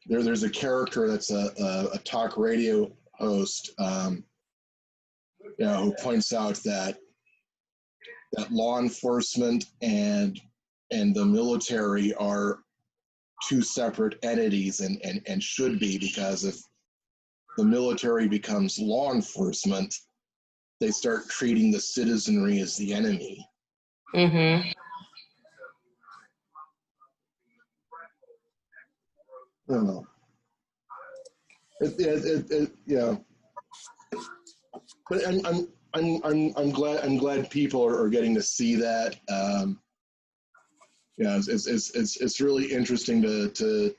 there's a character that's a talk radio host, who points out that law enforcement and the military are two separate entities and should be, because if the military becomes law enforcement, they start treating the citizenry as the enemy. Mm-hmm. I don't know. Yeah. But I'm glad people are getting to see that. It's really interesting to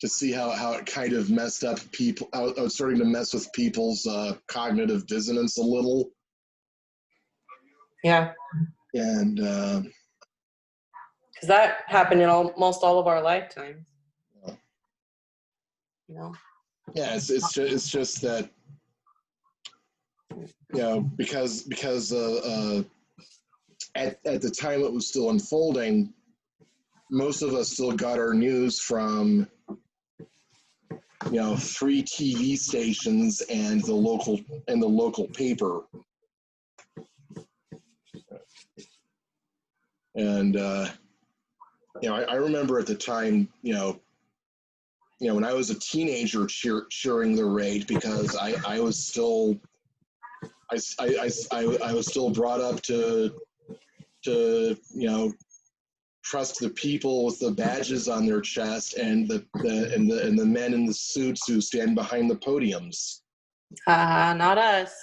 see how it kind of messed up people. How it's starting to mess with people's cognitive dissonance a little. Yeah. And because that happened in almost all of our lifetimes. You know. Yeah, it's just that, because at the time it was still unfolding, most of us still got our news from 3 TV stations and the local paper. And I remember at the time, when I was a teenager cheering the raid, because I was still I was still brought up to trust the people with the badges on their chest and the men in the suits who stand behind the podiums. Not us.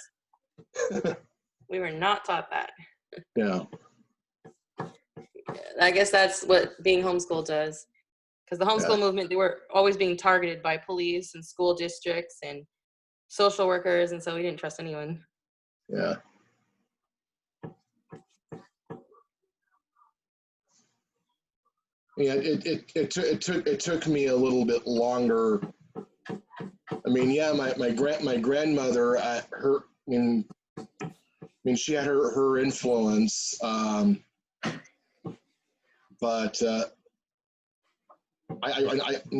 We were not taught that. Yeah. I guess that's what being homeschooled does. Because the homeschool movement, they were always being targeted by police and school districts and social workers, and so we didn't trust anyone. Yeah. Yeah, it took me a little bit longer. I mean, yeah, my grandmother, she had her influence, but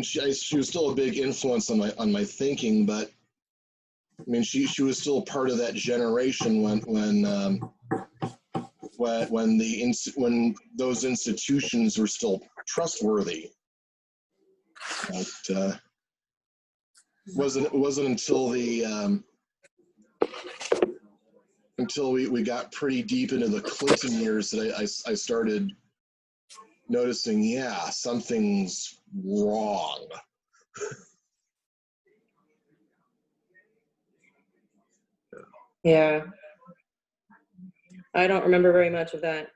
she was still a big influence on my thinking. But I mean, she was still part of that generation when those institutions were still trustworthy. But wasn't until until we got pretty deep into the Clinton years that I started noticing, yeah, something's wrong. Yeah. I don't remember very much of that.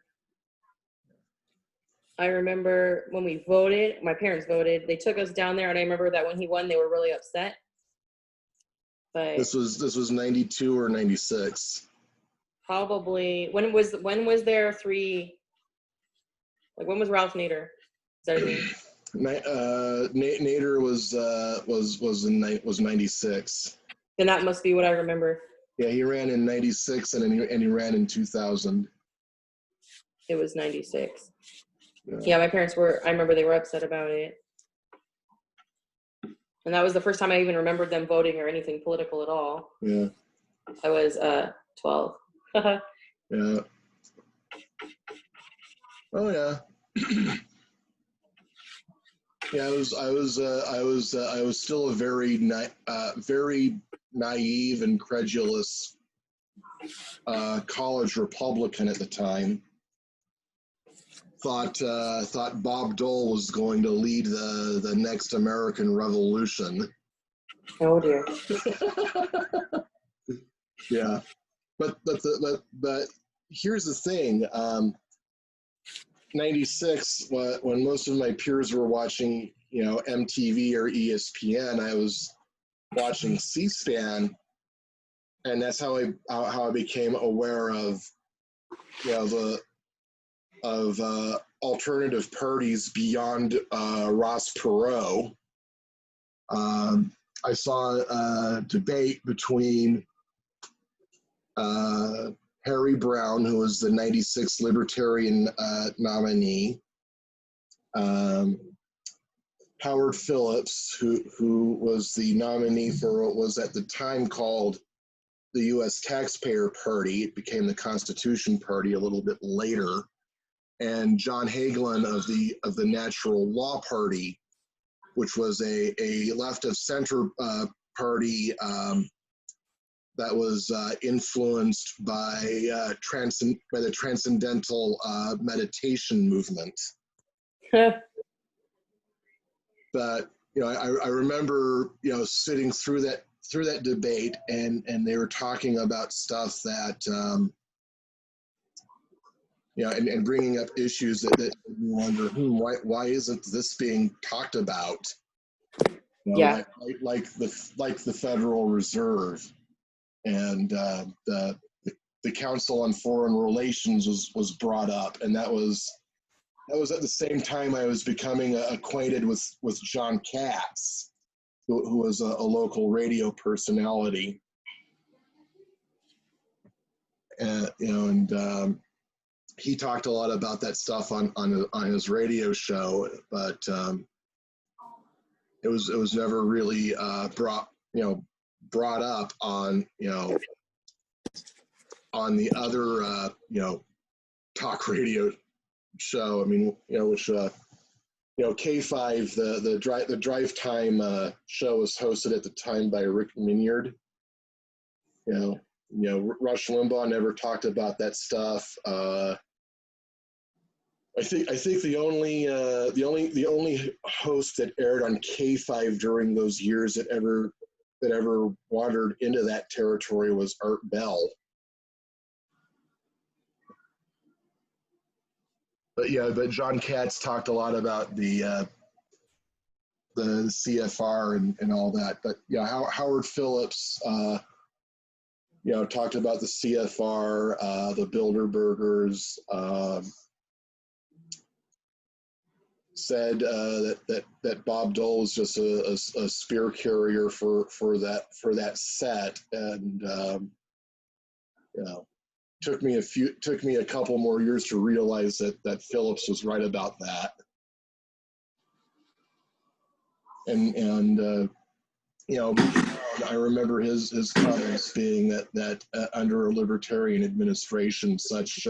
I remember when we voted, my parents voted, they took us down there, and I remember that when he won, they were really upset. But This was 92 or 96. probably when was there three, like when was Ralph Nader? Is that his name? Nader was 96. Then that must be what I remember. Yeah, he ran in 96 and he ran in 2000. It was 96. Yeah, my parents I remember they were upset about it. And that was the first time I even remembered them voting or anything political at all. Yeah. I was 12. Yeah. Oh yeah. Yeah, I was still a very naive and credulous college Republican at the time. Thought Bob Dole was going to lead the next American Revolution. Oh dear. Yeah, but here's the thing. 96, when most of my peers were watching, MTV or ESPN, I was watching C-SPAN, and that's how I became aware of, alternative parties beyond Ross Perot. I saw a debate between Harry Brown, who was the 96 Libertarian nominee, Howard Phillips, who was the nominee for what was at the time called the U.S. Taxpayer Party. It became the Constitution Party a little bit later, and John Hagelin of the Natural Law Party, which was a left of center party that was influenced by the Transcendental Meditation movement. But I remember sitting through that debate, and they were talking about stuff that and bringing up issues that you wonder, why isn't this being talked about? Yeah. Like the Federal Reserve. And the Council on Foreign Relations was brought up, and that was at the same time I was becoming acquainted with John Katz, who was a local radio personality, and he talked a lot about that stuff on his radio show, but it was never really brought up on on the other talk radio show. I mean, which K5, the drive time show was hosted at the time by Rick Minyard. Rush Limbaugh never talked about that stuff. I think the only host that aired on K5 during those years that ever wandered into that territory was Art Bell. But yeah, but John Katz talked a lot about the CFR and all that. But yeah, Howard Phillips, talked about the CFR, the Bilderbergers, said that Bob Dole was just a spear carrier for that set, and took me a couple more years to realize that Phillips was right about that, and I remember his comments being that under a libertarian administration, such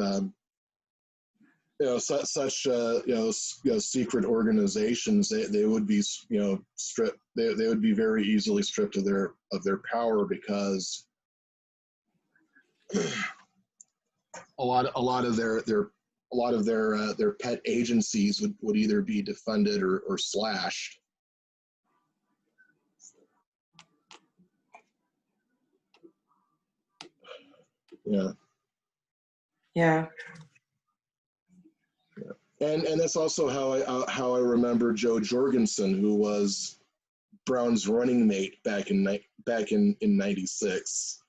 secret organizations, they would be stripped. They would be very easily stripped of their power, because a lot of their pet agencies would either be defunded or slashed. Yeah. Yeah. And that's also how I remember Joe Jorgensen, who was Brown's running mate back in '96,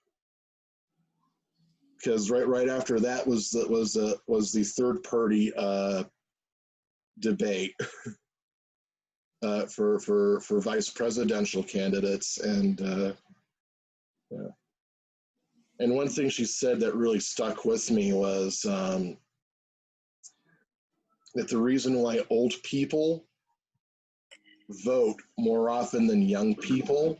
because right after that was the third party debate for vice presidential candidates, and one thing she said that really stuck with me was that the reason why old people vote more often than young people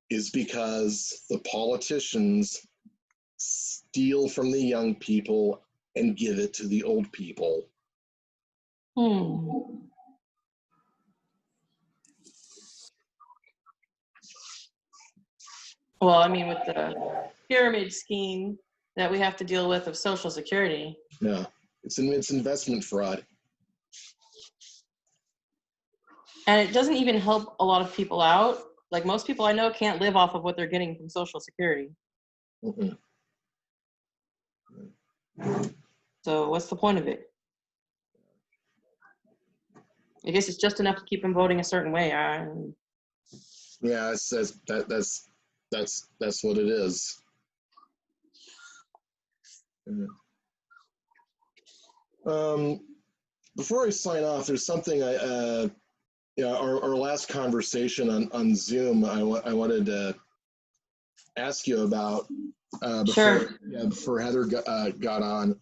is because the politicians steal from the young people and give it to the old people. Well, I mean, with the pyramid scheme that we have to deal with of Social Security. Yeah, it's investment fraud. And it doesn't even help a lot of people out. Like, most people I know can't live off of what they're getting from Social Security. Mm-hmm. So what's the point of it? I guess it's just enough to keep them voting a certain way. Yeah, that's what it is. Before I sign off, there's something our last conversation on Zoom, I wanted to ask you about before Heather got on,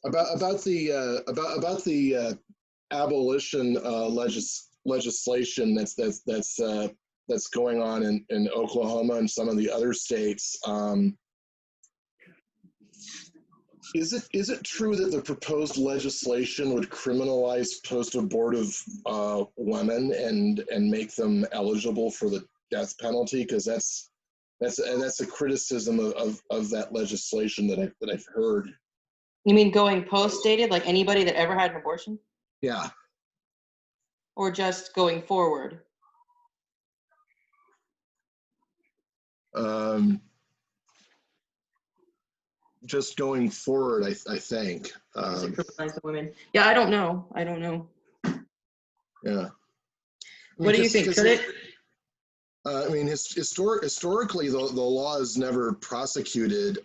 about the abolition legislation that's going on in Oklahoma and some of the other states. Is it true that the proposed legislation would criminalize post-abortive women and make them eligible for the death penalty? Because that's a criticism of that legislation that I've heard. You mean going post-dated, like anybody that ever had an abortion? Yeah. Or just going forward? Just going forward, I think. Criminalize the women. Yeah, I don't know. Yeah. What do you think? Could it? I mean, historically, the law has never prosecuted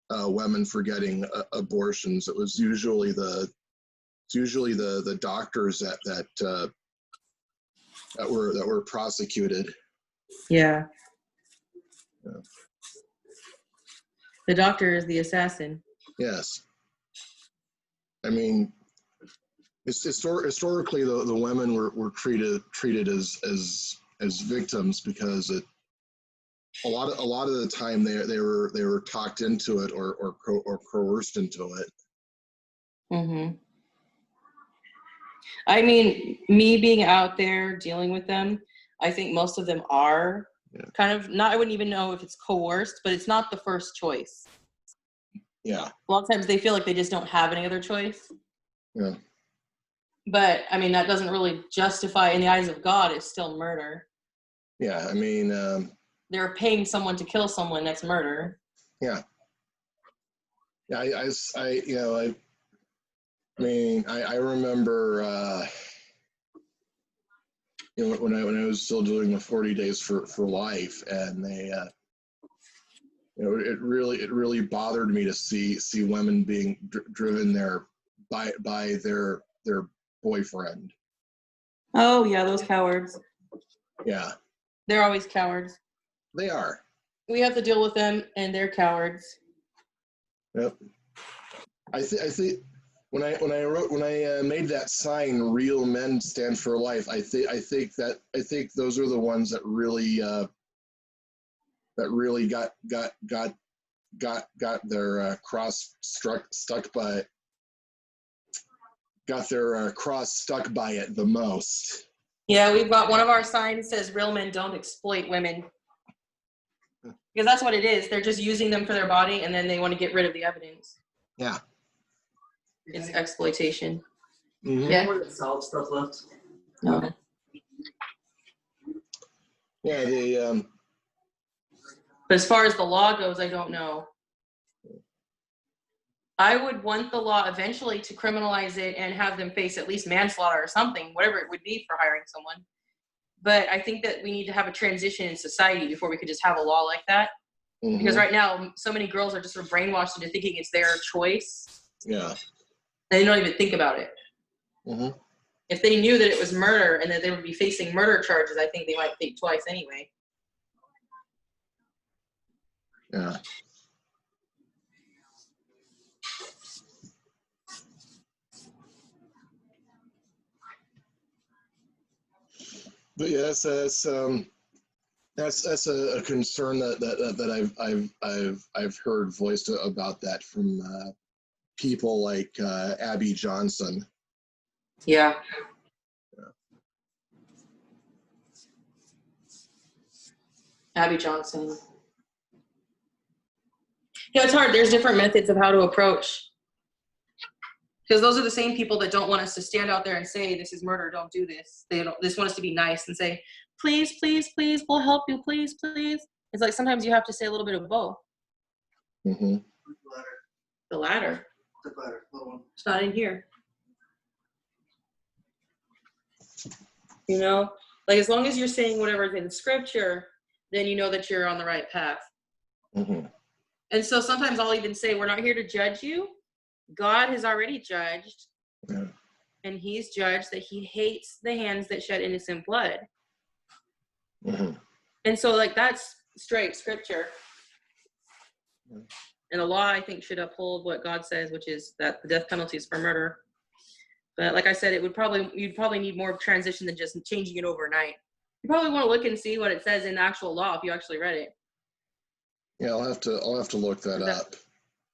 women for getting abortions. It was usually the doctors that were prosecuted. Yeah. Yeah. The doctor is the assassin. Yes. I mean, historically, the women were treated as victims, because a lot of the time they were talked into it or coerced into it. Mm-hmm. I mean, me being out there dealing with them, I think most of them are kind of not. I wouldn't even know if it's coerced, but it's not the first choice. Yeah. A lot of times they feel like they just don't have any other choice. Yeah. But I mean, that doesn't really justify, in the eyes of God, it's still murder. Yeah. I mean, They're paying someone to kill someone. That's murder. yeah. Yeah. I mean, I remember, when I was still doing the 40 days for life, and they, it really bothered me to see women being driven there by their boyfriend. Oh yeah, those cowards. Yeah, They're always cowards. they are. We have to deal with them, and they're cowards. Yep. I think when I made that sign, "Real Men Stand for Life," I think those are the ones that really got their cross stuck by it the most. Yeah, we've got one of our signs says "Real men don't exploit women," because that's what it is. They're just using them for their body, and then they want to get rid of the evidence. Yeah. It's exploitation. Mm-hmm. Yeah. More solid stuff left. No. Yeah. They But as far as the law goes, I don't know. I would want the law eventually to criminalize it and have them face at least manslaughter or something, whatever it would be for hiring someone. But I think that we need to have a transition in society before we could just have a law like that. Mm-hmm. Because right now, so many girls are just sort of brainwashed into thinking it's their choice. Yeah. And they don't even think about it. Mm-hmm. If they knew that it was murder and that they would be facing murder charges, I think they might think twice anyway. Yeah. But yeah, that's a concern that I've heard voiced about that from people like Abby Johnson. Yeah. Abby Johnson. Yeah, it's hard. There's different methods of how to approach. Because those are the same people that don't want us to stand out there and say, this is murder, don't do this. They just want us to be nice and say, please, please, please, we'll help you, please, please. It's like sometimes you have to say a little bit of both. Mm-hmm. The latter. The ladder, little one. It's not in here. You know? Like as long as you're saying whatever's in scripture, then you know that you're on the right path. Mm-hmm. And so sometimes I'll even say, we're not here to judge you. God has already judged. Yeah. And he's judged that he hates the hands that shed innocent blood. Mm-hmm. And so like that's straight scripture. Yeah. And the law, I think, should uphold what God says, which is that the death penalty is for murder. But like I said, you'd probably need more transition than just changing it overnight. You probably want to look and see what it says in the actual law if you actually read it. Yeah, I'll have to look that up.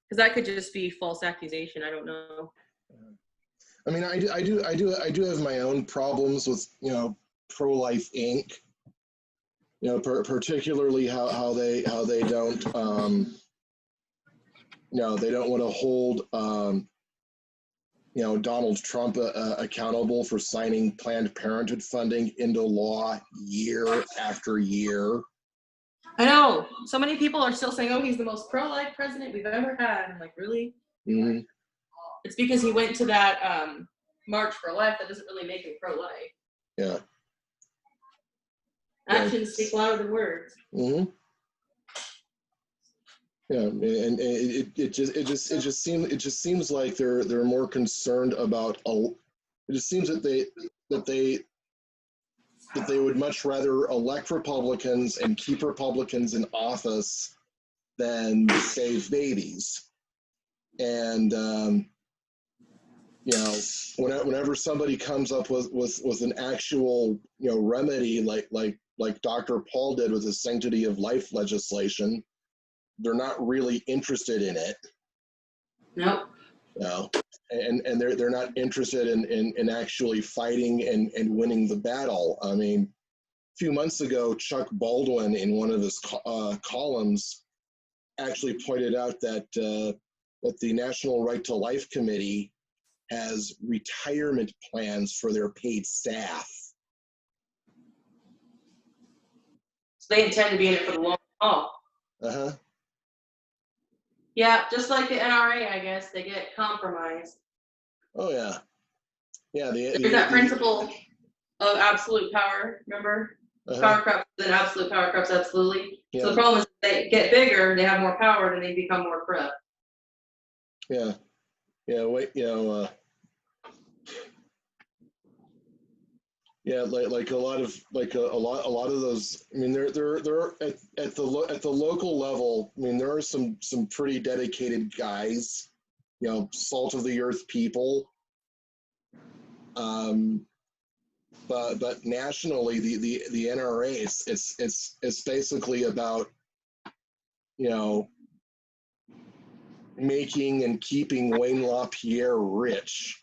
Because that could just be false accusation. I don't know. I mean, I do have my own problems with Pro-Life Inc. Particularly how they don't they don't want to hold Donald Trump accountable for signing Planned Parenthood funding into law year after year. I know. So many people are still saying, oh, he's the most pro-life president we've ever had. I'm like, really? Mm-hmm. It's because he went to that March for Life. That doesn't really make him pro-life. Yeah. Actions speak louder than words. Mm-hmm. Yeah, and it just seems like they're more concerned about. It just seems that they would much rather elect Republicans and keep Republicans in office than save babies. And whenever somebody comes up with an actual remedy like Dr. Paul did with his Sanctity of Life legislation, they're not really interested in it. Nope. And they're not interested in actually fighting and winning the battle. I mean, a few months ago, Chuck Baldwin in one of his columns actually pointed out that that the National Right to Life Committee has retirement plans for their paid staff. So they intend to be in it for the long haul. Uh-huh. Yeah, just like the NRA, I guess, they get compromised. Oh, yeah. Yeah, There's that principle of absolute power, remember? Power corrupts and absolute power corrupts absolutely. Yeah. So the problem is they get bigger, they have more power, then they become more corrupt. Yeah. Yeah, wait, yeah, like a lot of those. I mean, they're at the local level. I mean, there are some pretty dedicated guys, salt of the earth people. But nationally, the NRA, it's basically about making and keeping Wayne LaPierre rich.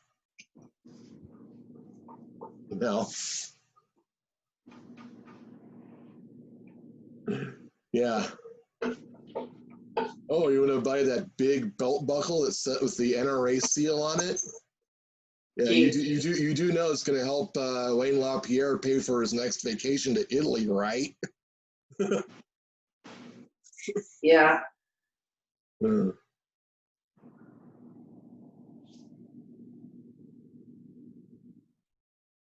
Yeah. Oh, you want to buy that big belt buckle that's set with the NRA seal on it? Yeah, you do know it's going to help Wayne LaPierre pay for his next vacation to Italy, right? Yeah.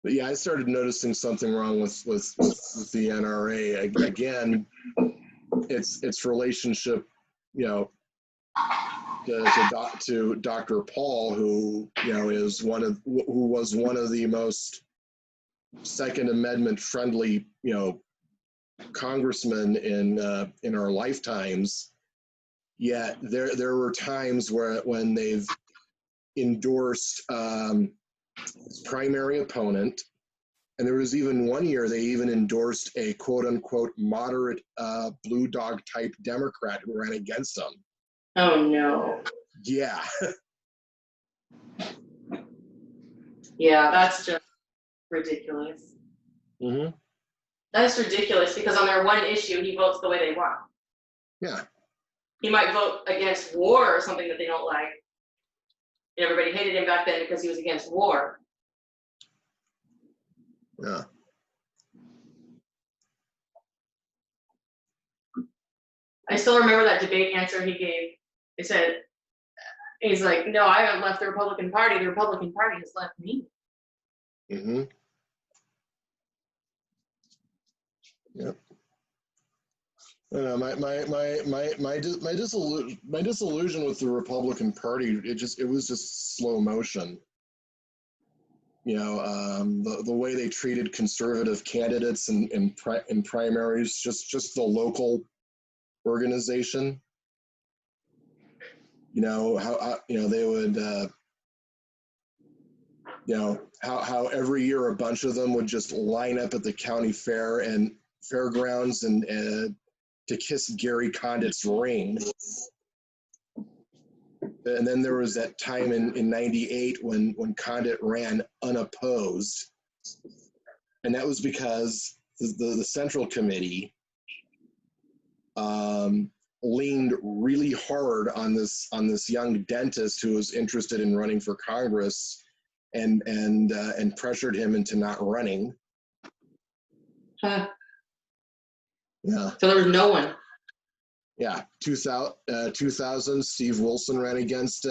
But yeah, I started noticing something wrong with the NRA. Again, its relationship, to Dr. Paul, who was one of the most Second Amendment friendly congressmen in our lifetimes. Yet there were times when they've endorsed his primary opponent, and there was even one year they even endorsed a quote unquote moderate blue dog type Democrat who ran against them. Oh no. Yeah. Yeah, that's just ridiculous. Mm-hmm. That's ridiculous because on their one issue, he votes the way they want. Yeah. He might vote against war or something that they don't like. And everybody hated him back then because he was against war. Yeah. I still remember that debate answer he gave. He said, he's like, no, I haven't left the Republican Party. The Republican Party has left me. Mm-hmm. Yep. My disillusion with the Republican Party, it was just slow motion. The way they treated conservative candidates in primaries, just the local organization. How they would how every year a bunch of them would just line up at the county fair and fairgrounds and to kiss Gary Condit's ring. And then there was that time in 98 when Condit ran unopposed. And that was because the Central Committee leaned really hard on this young dentist who was interested in running for Congress and pressured him into not running. Huh. Yeah. So there was no one. Yeah, 2000, Steve Wilson ran against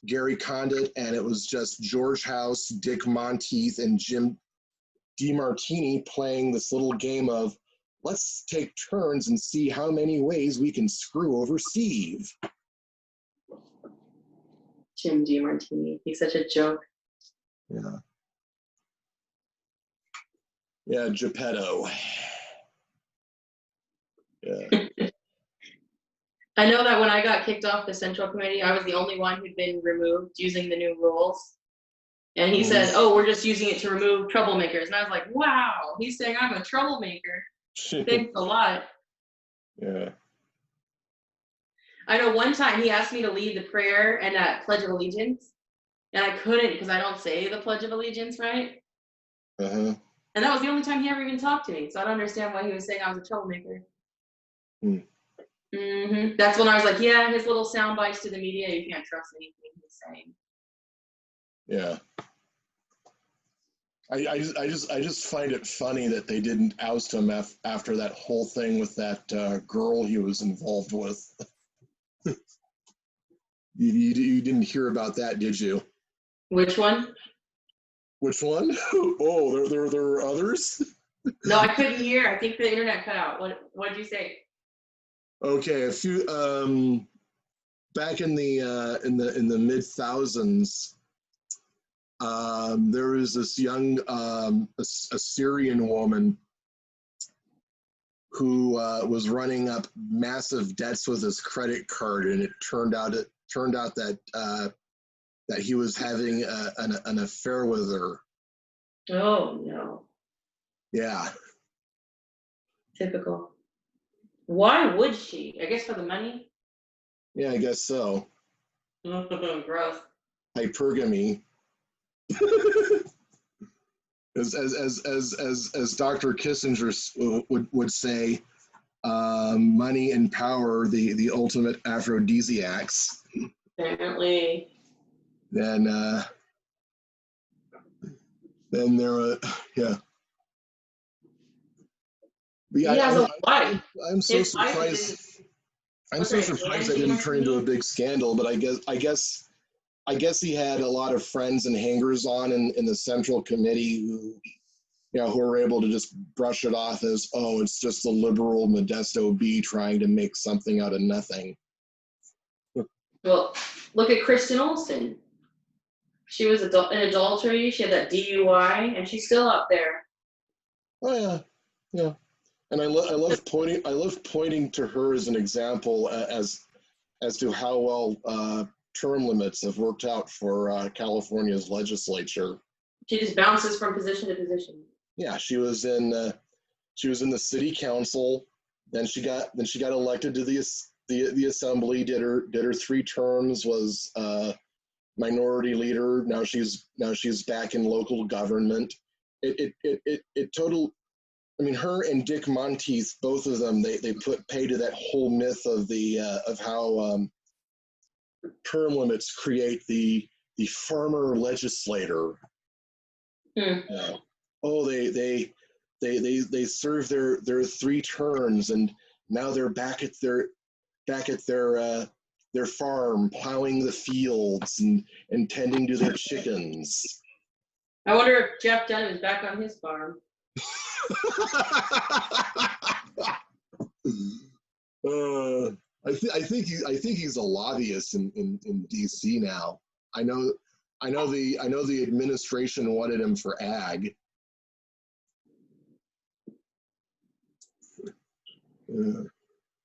Gary Condit, and it was just George House, Dick Monteith, and Jim DeMartini playing this little game of let's take turns and see how many ways we can screw over Steve. Jim DeMartini, he's such a joke. Yeah. Yeah, Geppetto. Yeah. I know that when I got kicked off the Central Committee, I was the only one who'd been removed using the new rules. And he said, oh, we're just using it to remove troublemakers. And I was like, wow, he's saying I'm a troublemaker. Thanks a lot. Yeah. I know one time he asked me to lead the prayer and that Pledge of Allegiance. And I couldn't because I don't say the Pledge of Allegiance right. Uh-huh. And that was the only time he ever even talked to me. So I don't understand why he was saying I was a troublemaker. That's when I was like, yeah, his little sound bites to the media, you can't trust anything he's saying. Yeah. I just find it funny that they didn't oust him after that whole thing with that girl he was involved with. You didn't hear about that, did you? Which one? Which one? Oh, there are others? No, I couldn't hear. I think the internet cut out. What did you say? Okay, a few back in the mid thousands, there was this young Assyrian woman who was running up massive debts with his credit card, and it turned out that that he was having an affair with her. Oh no, Yeah, typical. Why would she? I guess for the money. yeah, I guess so. Gross. Hypergamy. as Dr. Kissinger would say, money and power, the ultimate aphrodisiacs. Apparently. Then there, yeah. But yeah, He has a wife. I'm so His wife surprised. is I'm so surprised I didn't turn into a big scandal. But I guess he had a lot of friends and hangers-on in the Central Committee who were able to just brush it off as, oh, it's just the liberal Modesto Bee trying to make something out of nothing. Well, look at Kristen Olsen. She was in adultery. She had that DUI, and she's still up there. Oh yeah, yeah. And I love pointing to her as an example as to how well term limits have worked out for California's legislature. She just bounces from position to position. Yeah, she was in the city council. Then she got elected to the assembly. Did her 3 terms. Was minority leader. Now she's back in local government. I mean, her and Dick Monteith, both of them, they put pay to that whole myth of how term limits create the farmer legislator. Oh, they serve their 3 terms, and now they're back at their farm, plowing the fields and tending to their chickens. I wonder if Jeff Dunham is back on his farm. I think he's a lobbyist in DC now. I know the administration wanted him for ag.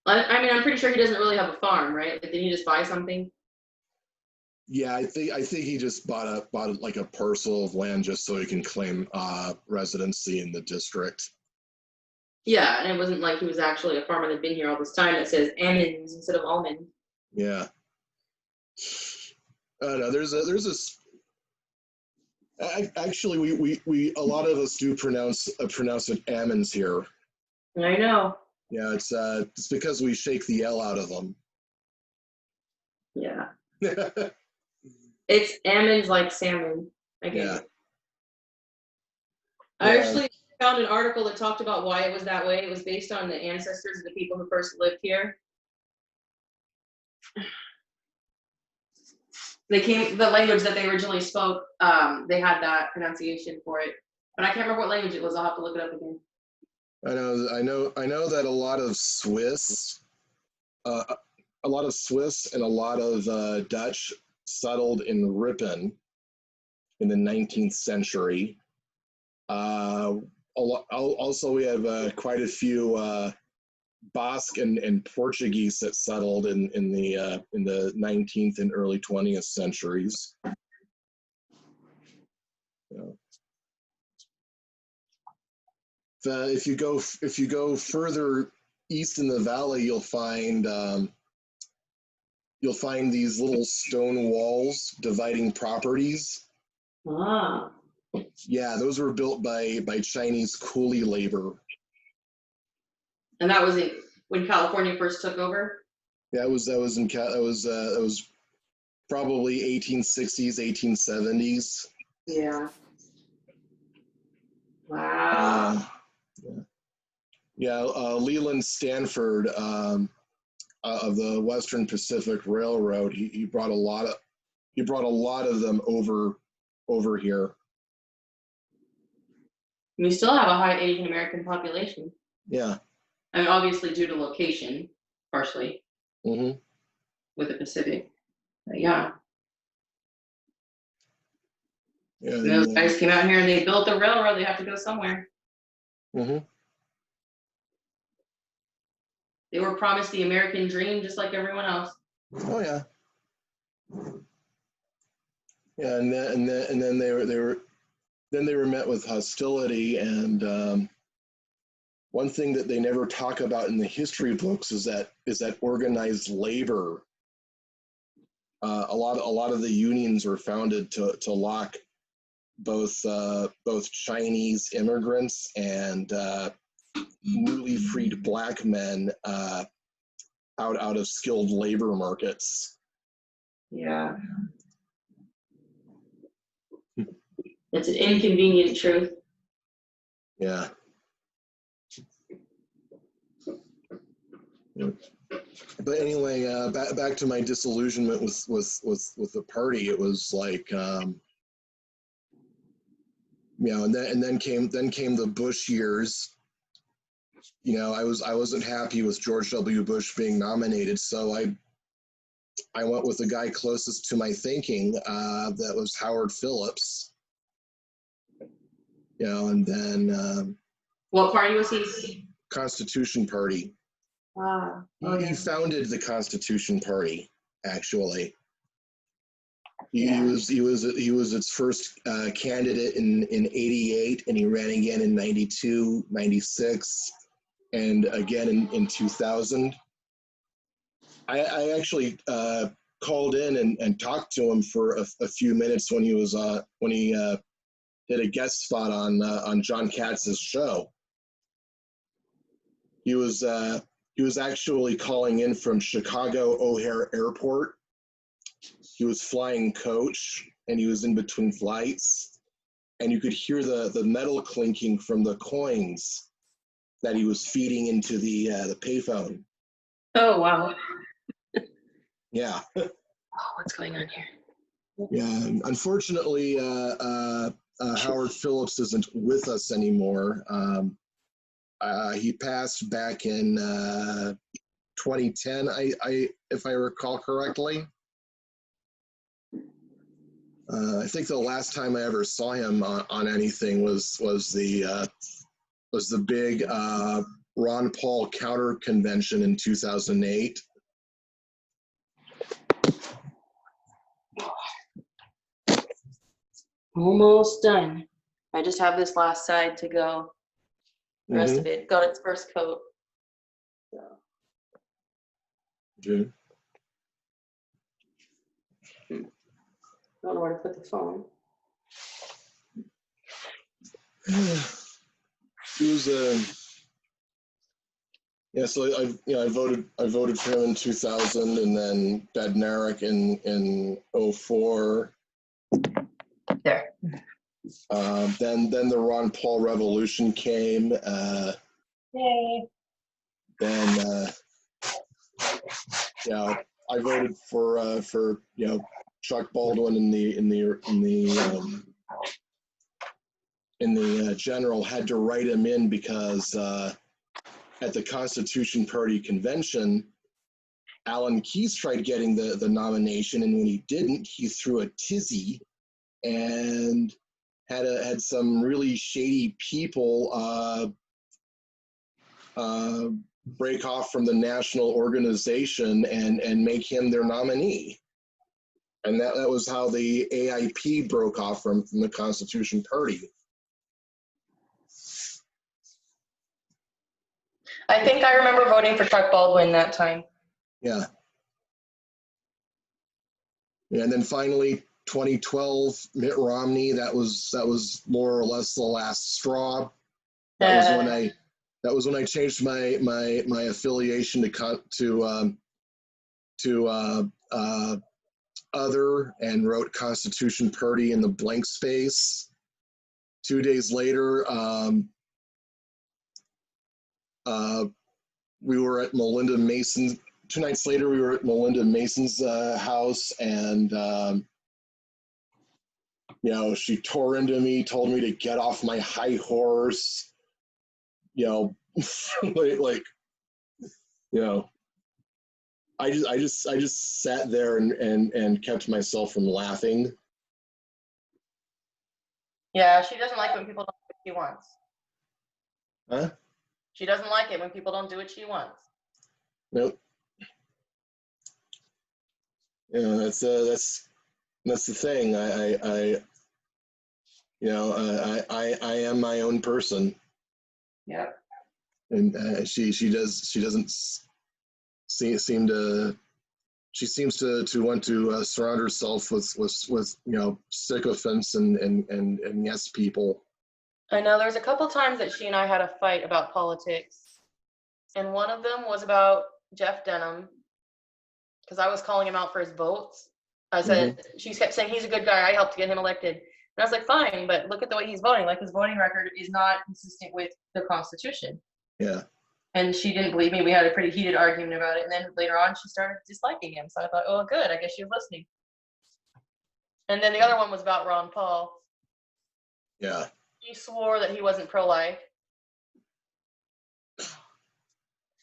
I mean, I'm pretty sure he doesn't really have a farm, right? Like, did he just buy something? Yeah, I think he just bought like a parcel of land just so he can claim residency in the district. Yeah, and it wasn't like he was actually a farmer that'd been here all this time that says almonds instead of almond. Yeah. No, there's actually we a lot of us do pronounce it almonds here. I know. Yeah, it's because we shake the L out of them. Yeah. It's almonds like salmon. I get it. I actually found an article that talked about why it was that way. It was based on the ancestors of the people who first lived here. The language that they originally spoke, they had that pronunciation for it. But I can't remember what language it was. I'll have to look it up again. I know that a lot of Swiss and a lot of Dutch settled in Ripon in the 19th century. Also, we have quite a few Basque and Portuguese that settled in the 19th and early 20th centuries. Yeah. If you go further east in the valley, you'll find these little stone walls dividing properties. Ah. Yeah, those were built by Chinese coolie labor. And that was when California first took over. That was probably 1860s, 1870s. Yeah. Wow. Leland Stanford of the Western Pacific Railroad. He brought a lot of them over here. We still have a high Asian American population. Yeah. I mean, obviously due to location, partially Mm-hmm. with the Pacific. But yeah. Yeah. And those guys came out here and they built the railroad. They have to go somewhere. Mm-hmm. They were promised the American dream just like everyone else. Oh yeah. Yeah, and then they were met with hostility, and one thing that they never talk about in the history books is that organized labor. A lot of the unions were founded to lock both Chinese immigrants and newly freed black men out of skilled labor markets. Yeah. It's an inconvenient truth. Yeah. But anyway, back to my disillusionment with the party. It was like, and then came the Bush years. I wasn't happy with George W. Bush being nominated, so I went with the guy closest to my thinking. That was Howard Phillips. And then What party was he? Constitution Party. Ah, He founded the Constitution Party, actually. He was its first candidate in 88, and he ran again in 92, 96, and again in 2000. I actually called in and talked to him for a few minutes when he did a guest spot on John Katz's show. He was actually calling in from Chicago O'Hare Airport. He was flying coach, and he was in between flights, and you could hear the metal clinking from the coins that he was feeding into the payphone. Oh, wow. Yeah. Oh, what's going on here? Yeah. Unfortunately, Howard Phillips isn't with us anymore. He passed back in 2010, if I recall correctly. I think the last time I ever saw him on anything was the big Ron Paul counter convention in 2008. Almost done. I just have this last side to go. The rest of it got its first coat. So. Okay. Don't know where to put the phone. He was so I voted for him in 2000, and then Bednarik in 2004. There. Then the Ron Paul revolution came. Yay. Then I voted for Chuck Baldwin in the general. Had to write him in because at the Constitution Party convention, Alan Keyes tried getting the nomination, and when he didn't, he threw a tizzy and had some really shady people break off from the national organization and make him their nominee. And that was how the AIP broke off from the Constitution Party. I think I remember voting for Chuck Baldwin that time. Yeah. And then finally, 2012, Mitt Romney. That was more or less the last straw. That That was when I changed my affiliation to other and wrote Constitution Purdy in the blank space. 2 days later, we were at Melinda Mason. 2 nights later, we were at Melinda Mason's house, and she tore into me, told me to get off my high horse. I just sat there and kept myself from laughing. Yeah, she doesn't like when people don't do what she wants. Huh? She doesn't like it when people don't do what she wants. Nope. That's the thing. I am my own person. Yeah. And she doesn't seem to. She seems to want to surround herself with sycophants and yes people. I know there's a couple times that she and I had a fight about politics, and one of them was about Jeff Denham, because I was calling him out for his votes. I said, she kept saying he's a good guy, I helped get him elected. And I was like, fine, but look at the way he's voting. Like, his voting record is not consistent with the Constitution. Yeah. And she didn't believe me. We had a pretty heated argument about it. And then later on, she started disliking him. So I thought, oh, good. I guess she was listening. And then the other one was about Ron Paul. Yeah. He swore that he wasn't pro-life.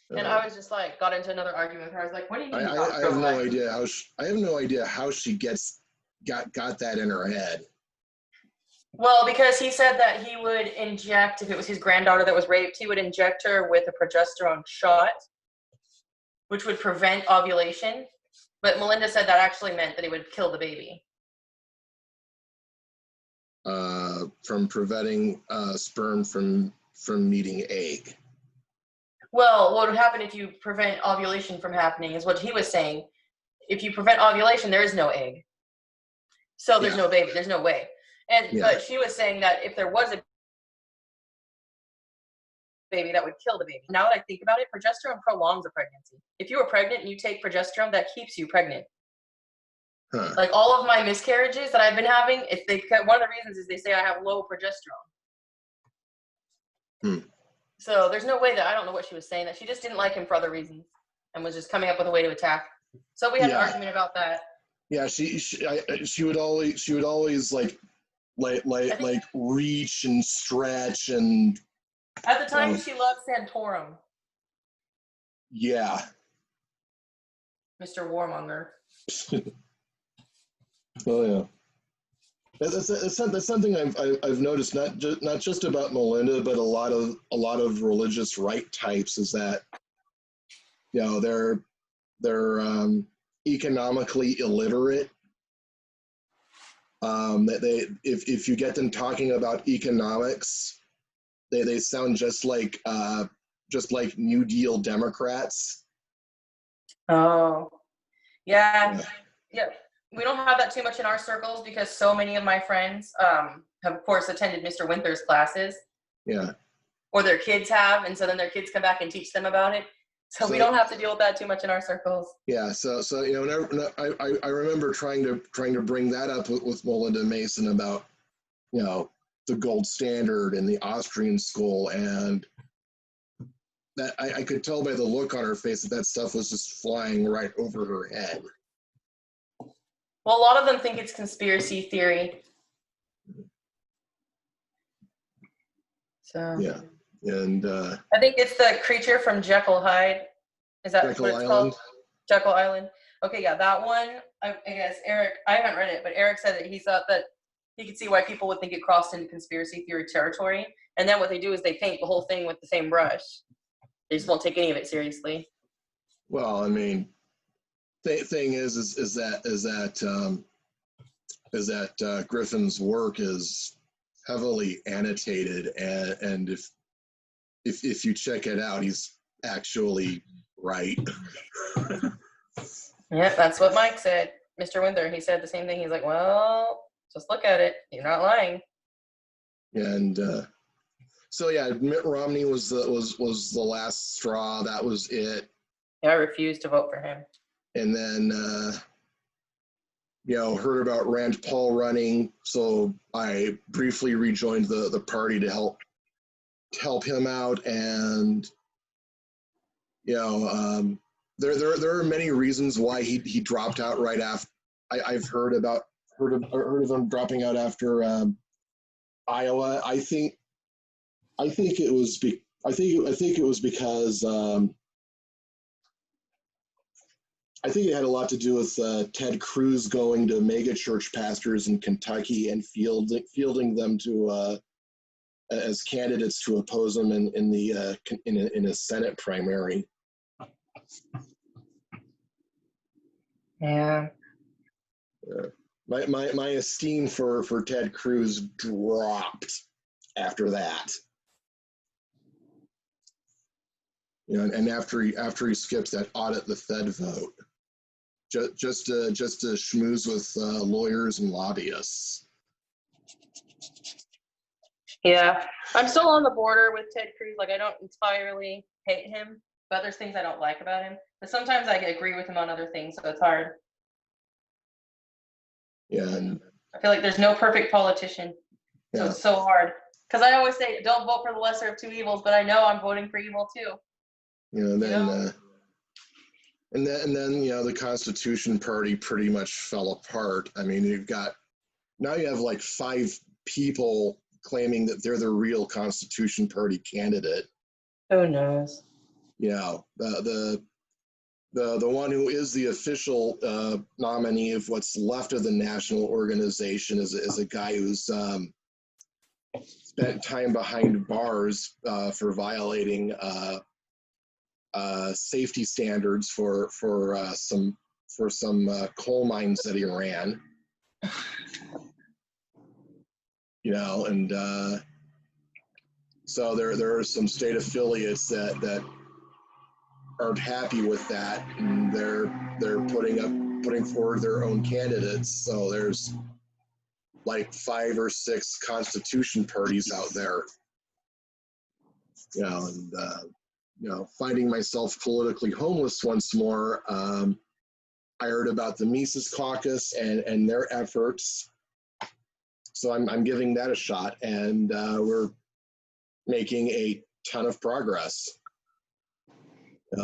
And I was just like, got into another argument with her. I was like, what do you mean? I have no idea how I have no idea how she got that in her head. Well, because he said that he would inject, if it was his granddaughter that was raped, he would inject her with a progesterone shot, which would prevent ovulation. But Melinda said that actually meant that it would kill the baby. From preventing sperm from meeting egg. Well, what would happen if you prevent ovulation from happening is what he was saying. If you prevent ovulation, there is no egg. So there's no baby. There's no way. But she was saying that if there was a baby, that would kill the baby. Now that I think about it, progesterone prolongs a pregnancy. If you were pregnant and you take progesterone, that keeps you pregnant. Huh. Like all of my miscarriages that I've been having, one of the reasons is they say I have low progesterone. So there's no way that, I don't know what she was saying, that she just didn't like him for other reasons and was just coming up with a way to attack. So we had an argument about that. Yeah, she would always like reach and stretch and. At the time, she loved Santorum. Yeah. Mr. Warmonger. Oh yeah. That's something I've noticed not just about Melinda, but a lot of religious right types is that they're economically illiterate. That if you get them talking about economics, they sound just like New Deal Democrats. Oh, yeah. We don't have that too much in our circles because so many of my friends have, of course, attended Mr. Winther's classes. Yeah. Or their kids have, and so then their kids come back and teach them about it. So we don't have to deal with that too much in our circles. Yeah. So I remember trying to bring that up with Melinda Mason about the gold standard and the Austrian school, and that I could tell by the look on her face that stuff was just flying right over her head. Well, a lot of them think it's conspiracy theory. So yeah, and I think it's the creature from Jekyll Hyde. Is that Jekyll what it's Island? called? Jekyll Island. Okay, yeah, that one. I guess Eric. I haven't read it, but Eric said that he thought that he could see why people would think it crossed into conspiracy theory territory. And then what they do is they paint the whole thing with the same brush. They just won't take any of it seriously. Well, I mean. Thing is that Griffin's work is heavily annotated, and if you check it out, he's actually right. Yeah, that's what Mike said. Mr. Winther, he said the same thing. He's like, well, just look at it. You're not lying. And So yeah, Mitt Romney was the last straw. That was it. Yeah, I refuse to vote for him. And then heard about Rand Paul running, so I briefly rejoined the party to help him out. And there are many reasons why he dropped out right after. I've heard of him dropping out after Iowa. I think it was because I think it had a lot to do with Ted Cruz going to mega church pastors in Kentucky and fielding them to as candidates to oppose him in a Senate primary. Yeah. My esteem for Ted Cruz dropped after that. And after he skips that audit the Fed vote, just to schmooze with lawyers and lobbyists. Yeah, I'm still on the border with Ted Cruz. Like, I don't entirely hate him, but there's things I don't like about him. But sometimes I agree with him on other things, so it's hard. Yeah, and I feel like there's no perfect politician, so it's so hard. Because I always say, don't vote for the lesser of two evils, but I know I'm voting for evil too. And then the Constitution Party pretty much fell apart. I mean, you have like 5 people claiming that they're the real Constitution Party candidate. Who knows? The one who is the official nominee of what's left of the national organization is a guy who's spent time behind bars for violating safety standards for some coal mines that he ran. So there are some state affiliates that aren't happy with that, and they're putting forward their own candidates. So there's like 5 or 6 Constitution parties out there. Finding myself politically homeless once more. I heard about the Mises Caucus and their efforts. So I'm giving that a shot, and we're making a ton of progress.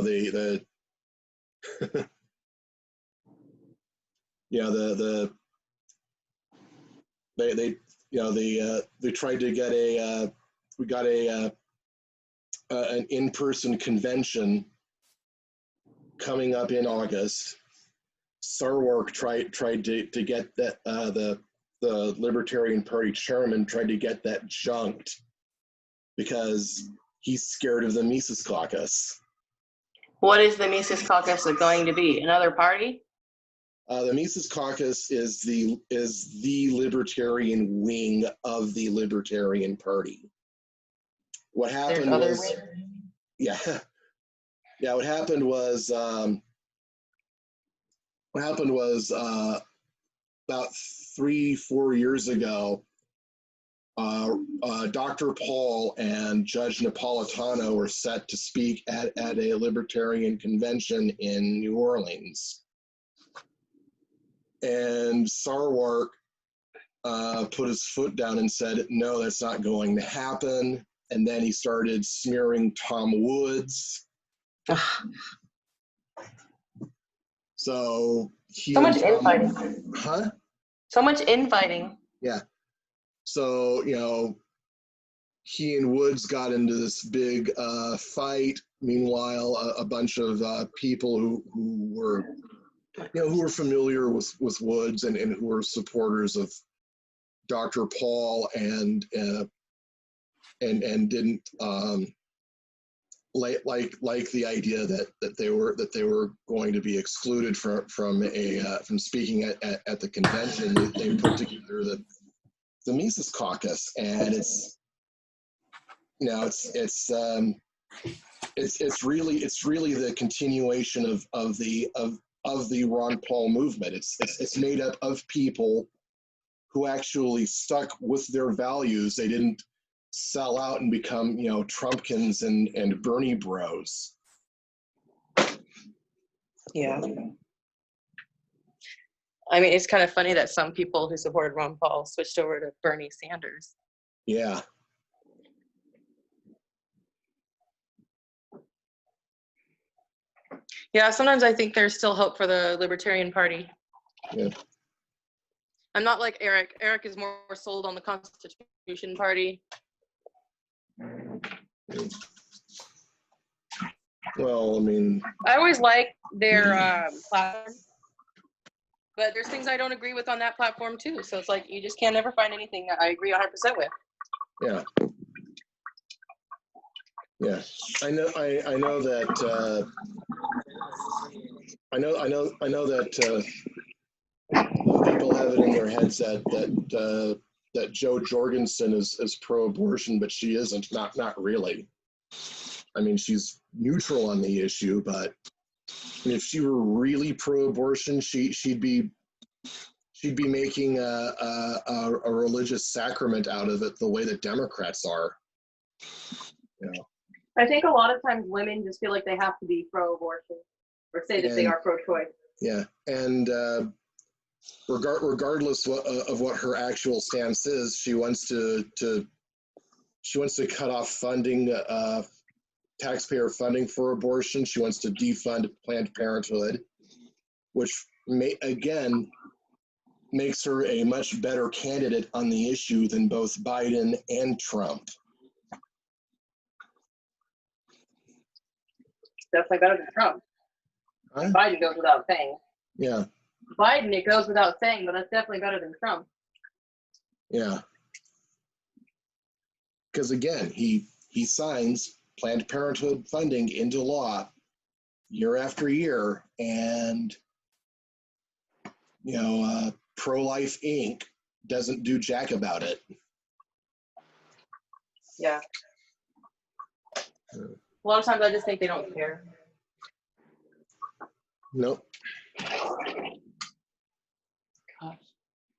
They tried to get an in-person convention coming up in August. Sarwark tried to get that the Libertarian Party chairman tried to get that junked because he's scared of the Mises Caucus. What is the Mises Caucus going to be? Another party? The Mises Caucus is the libertarian wing of the Libertarian Party. What happened was, what happened was about 3-4 years ago, Dr. Paul and Judge Napolitano were set to speak at a libertarian convention in New Orleans. And Sarwark put his foot down and said, no, that's not going to happen. And then he started smearing Tom Woods. So much infighting. Huh? So much infighting. Yeah. So, he and Woods got into this big fight. Meanwhile, a bunch of people who were familiar with Woods and who were supporters of Dr. Paul and didn't like the idea that they were going to be excluded from speaking at the convention. They put together the Mises Caucus, and it's really the continuation of the Ron Paul movement. It's made up of people who actually stuck with their values. They didn't sell out and become, Trumpkins and Bernie bros. Yeah. I mean, it's kind of funny that some people who supported Ron Paul switched over to Bernie Sanders. Yeah. Yeah, sometimes I think there's still hope for the Libertarian Party. Yeah. I'm not like Eric. Eric is more sold on the Constitution Party. Well, I mean, I always like their platform, but there's things I don't agree with on that platform too. So it's like you just can't ever find anything that I agree 100% with. yeah. Yeah. I know that I know that people have it in their heads that Jo Jorgensen is pro-abortion, but she isn't. Not really. I mean, she's neutral on the issue, but if she were really pro-abortion, she'd be making a religious sacrament out of it, the way that Democrats are. I think a lot of times women just feel like they have to be pro-abortion or say that they are pro-choice. Yeah, and regardless of what her actual stance is, she wants to cut off funding, taxpayer funding for abortion. She wants to defund Planned Parenthood, which makes her a much better candidate on the issue than both Biden and Trump. Definitely better than Trump. Huh? Biden goes without saying. Yeah. Biden, it goes without saying, but that's definitely better than Trump. Yeah. Because again, he signs Planned Parenthood funding into law year after year, and Pro-Life Inc. doesn't do jack about it. Yeah. A lot of times I just think they don't care. Nope. Gosh. All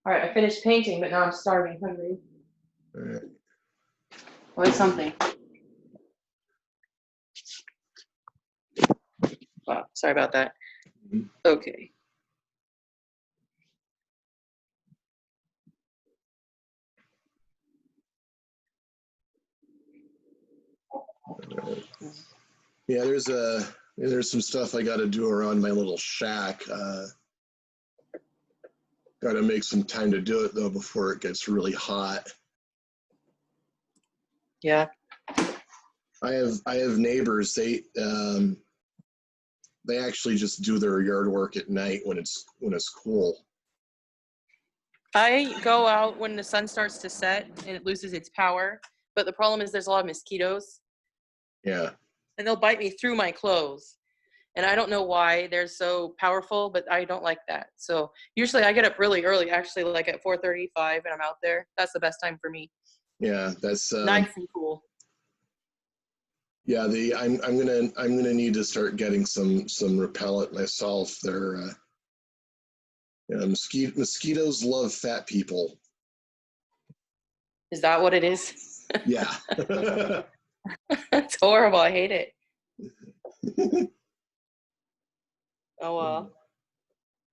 right, I finished painting, but now I'm starving, hungry. All right. Well, it's something. Wow, sorry about that. Mhm. Okay. Yeah, there's some stuff I got to do around my little shack. Got to make some time to do it though before it gets really hot. Yeah. I have neighbors. They actually just do their yard work at night when it's cool. I go out when the sun starts to set and it loses its power, but the problem is there's a lot of mosquitoes. Yeah. And they'll bite me through my clothes. And I don't know why they're so powerful, but I don't like that. So usually I get up really early, actually like at 4:35, and I'm out there. That's the best time for me. Yeah, that's Nice and cool. Yeah, I'm gonna need to start getting some repellent myself. They're mosquitoes love fat people. Is that what it is? Yeah. It's horrible. I hate it. Oh well.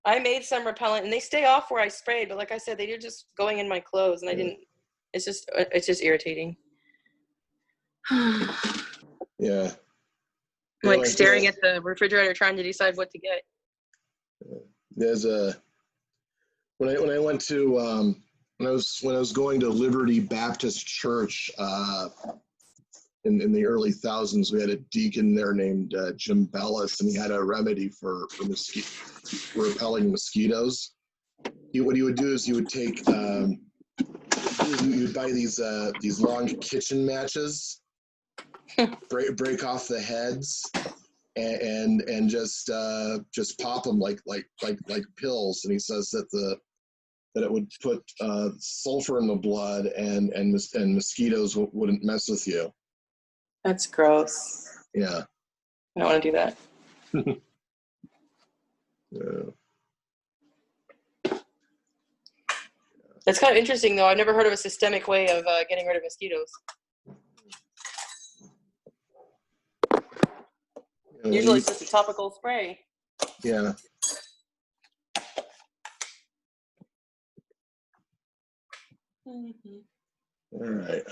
I made some repellent and they stay off where I sprayed, but like I said, they're just going in my clothes and I didn't. It's just irritating. Yeah. I'm like staring at the refrigerator trying to decide what to get. There's when I went to when I was going to Liberty Baptist Church in the early thousands, we had a deacon there named Jim Bellis, and he had a remedy for repelling mosquitoes. What he would do is he would take you would buy these long kitchen matches, break off the heads, and just pop them like pills. And he says that it would put sulfur in the blood, and mosquitoes wouldn't mess with you. That's gross. Yeah. I don't want to do that. Yeah. That's kind of interesting, though. I've never heard of a systemic way of getting rid of mosquitoes. Usually it's just a topical spray. Yeah. Mhm. All right.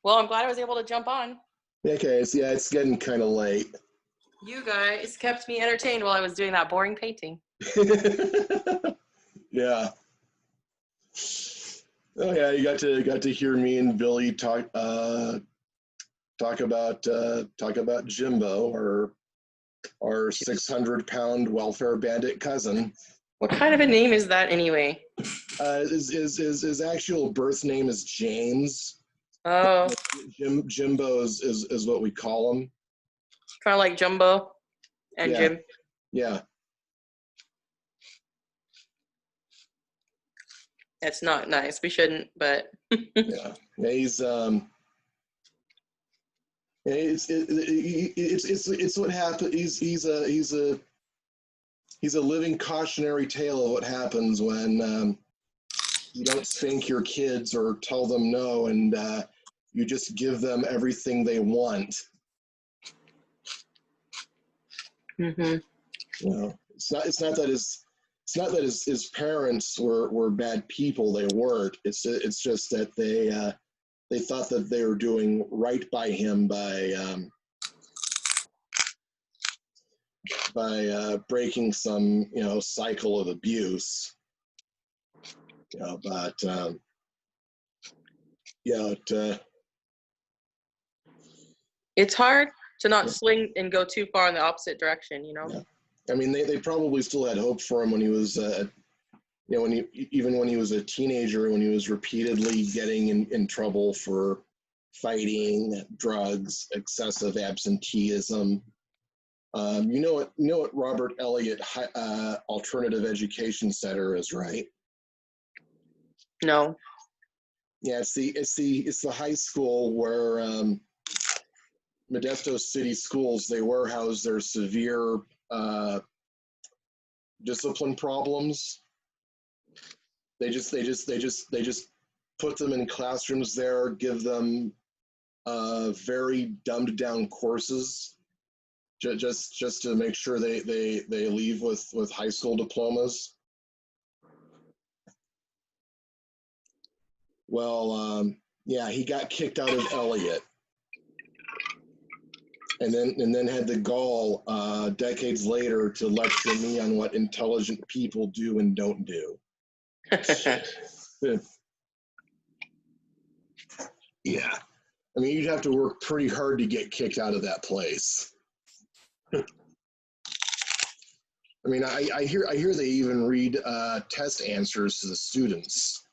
Well, I'm glad I was able to jump on. Okay. So yeah, it's getting kind of late. You guys kept me entertained while I was doing that boring painting. Yeah. Oh yeah, you got to hear me and Billy talk about Jimbo, our 600-pound welfare bandit cousin. What kind of a name is that anyway? His actual birth name is James. Oh, Jimbo is what we call him. kind of like Jumbo and Yeah. Jim. Yeah. It's not nice. We shouldn't, but Yeah. He's it's what happened. He's a living cautionary tale of what happens when you don't spank your kids or tell them no, and you just give them everything they want. mm-hmm. You know, it's not that his parents were bad people. They weren't. It's just that they thought that they were doing right by him by breaking some cycle of abuse. But It's hard to not swing and go too far in the opposite direction, Yeah. I mean, they probably still had hope for him when he was, even when he was a teenager, when he was repeatedly getting in trouble for fighting, drugs, excessive absenteeism. You know what Robert Elliott Alternative Education Center is, right? No. Yeah, it's the high school where Modesto City Schools, they warehouse their severe discipline problems. They just put them in classrooms there, give them very dumbed down courses, just to make sure they leave with high school diplomas. Well, yeah, he got kicked out of Elliott, and then had the gall decades later to lecture me on what intelligent people do and don't do. Yeah, I mean, you'd have to work pretty hard to get kicked out of that place. I mean, I hear they even read test answers to the students.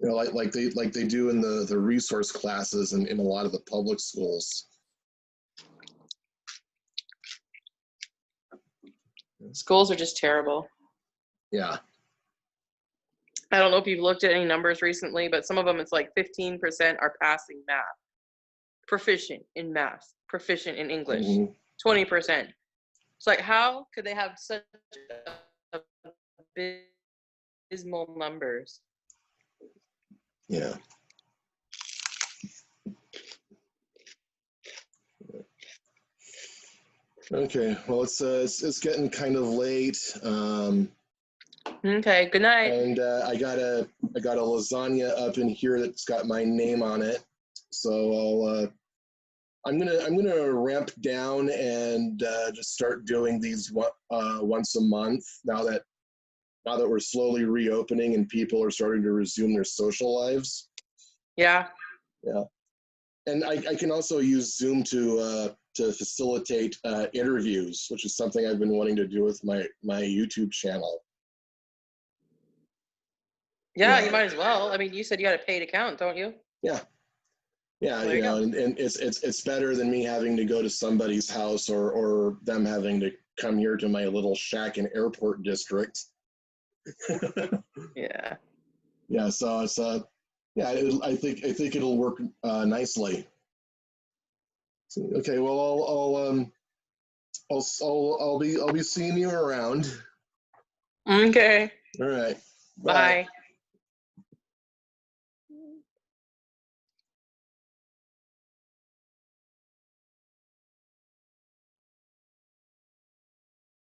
Like they do in the resource classes in a lot of the public schools. Schools are just terrible. Yeah. I don't know if you've looked at any numbers recently, but some of them it's like 15% are passing math, proficient in math, proficient in English, 20%. It's like, how could they have such abysmal numbers? Yeah. Okay. Well, it's getting kind of late. Okay. Good night. And I got a lasagna up in here that's got my name on it. So I'm gonna ramp down and just start doing these once a month now that we're slowly reopening and people are starting to resume their social lives. Yeah. Yeah. And I can also use Zoom to facilitate interviews, which is something I've been wanting to do with my YouTube channel. Yeah, you might as well. I mean, you said you had a paid account, don't you? Yeah. Yeah, There you go. and it's better than me having to go to somebody's house or them having to come here to my little shack in Airport District. Yeah. Yeah, so it's yeah, I think it'll work nicely. So, okay, well I'll be seeing you around. Okay. All right. Bye.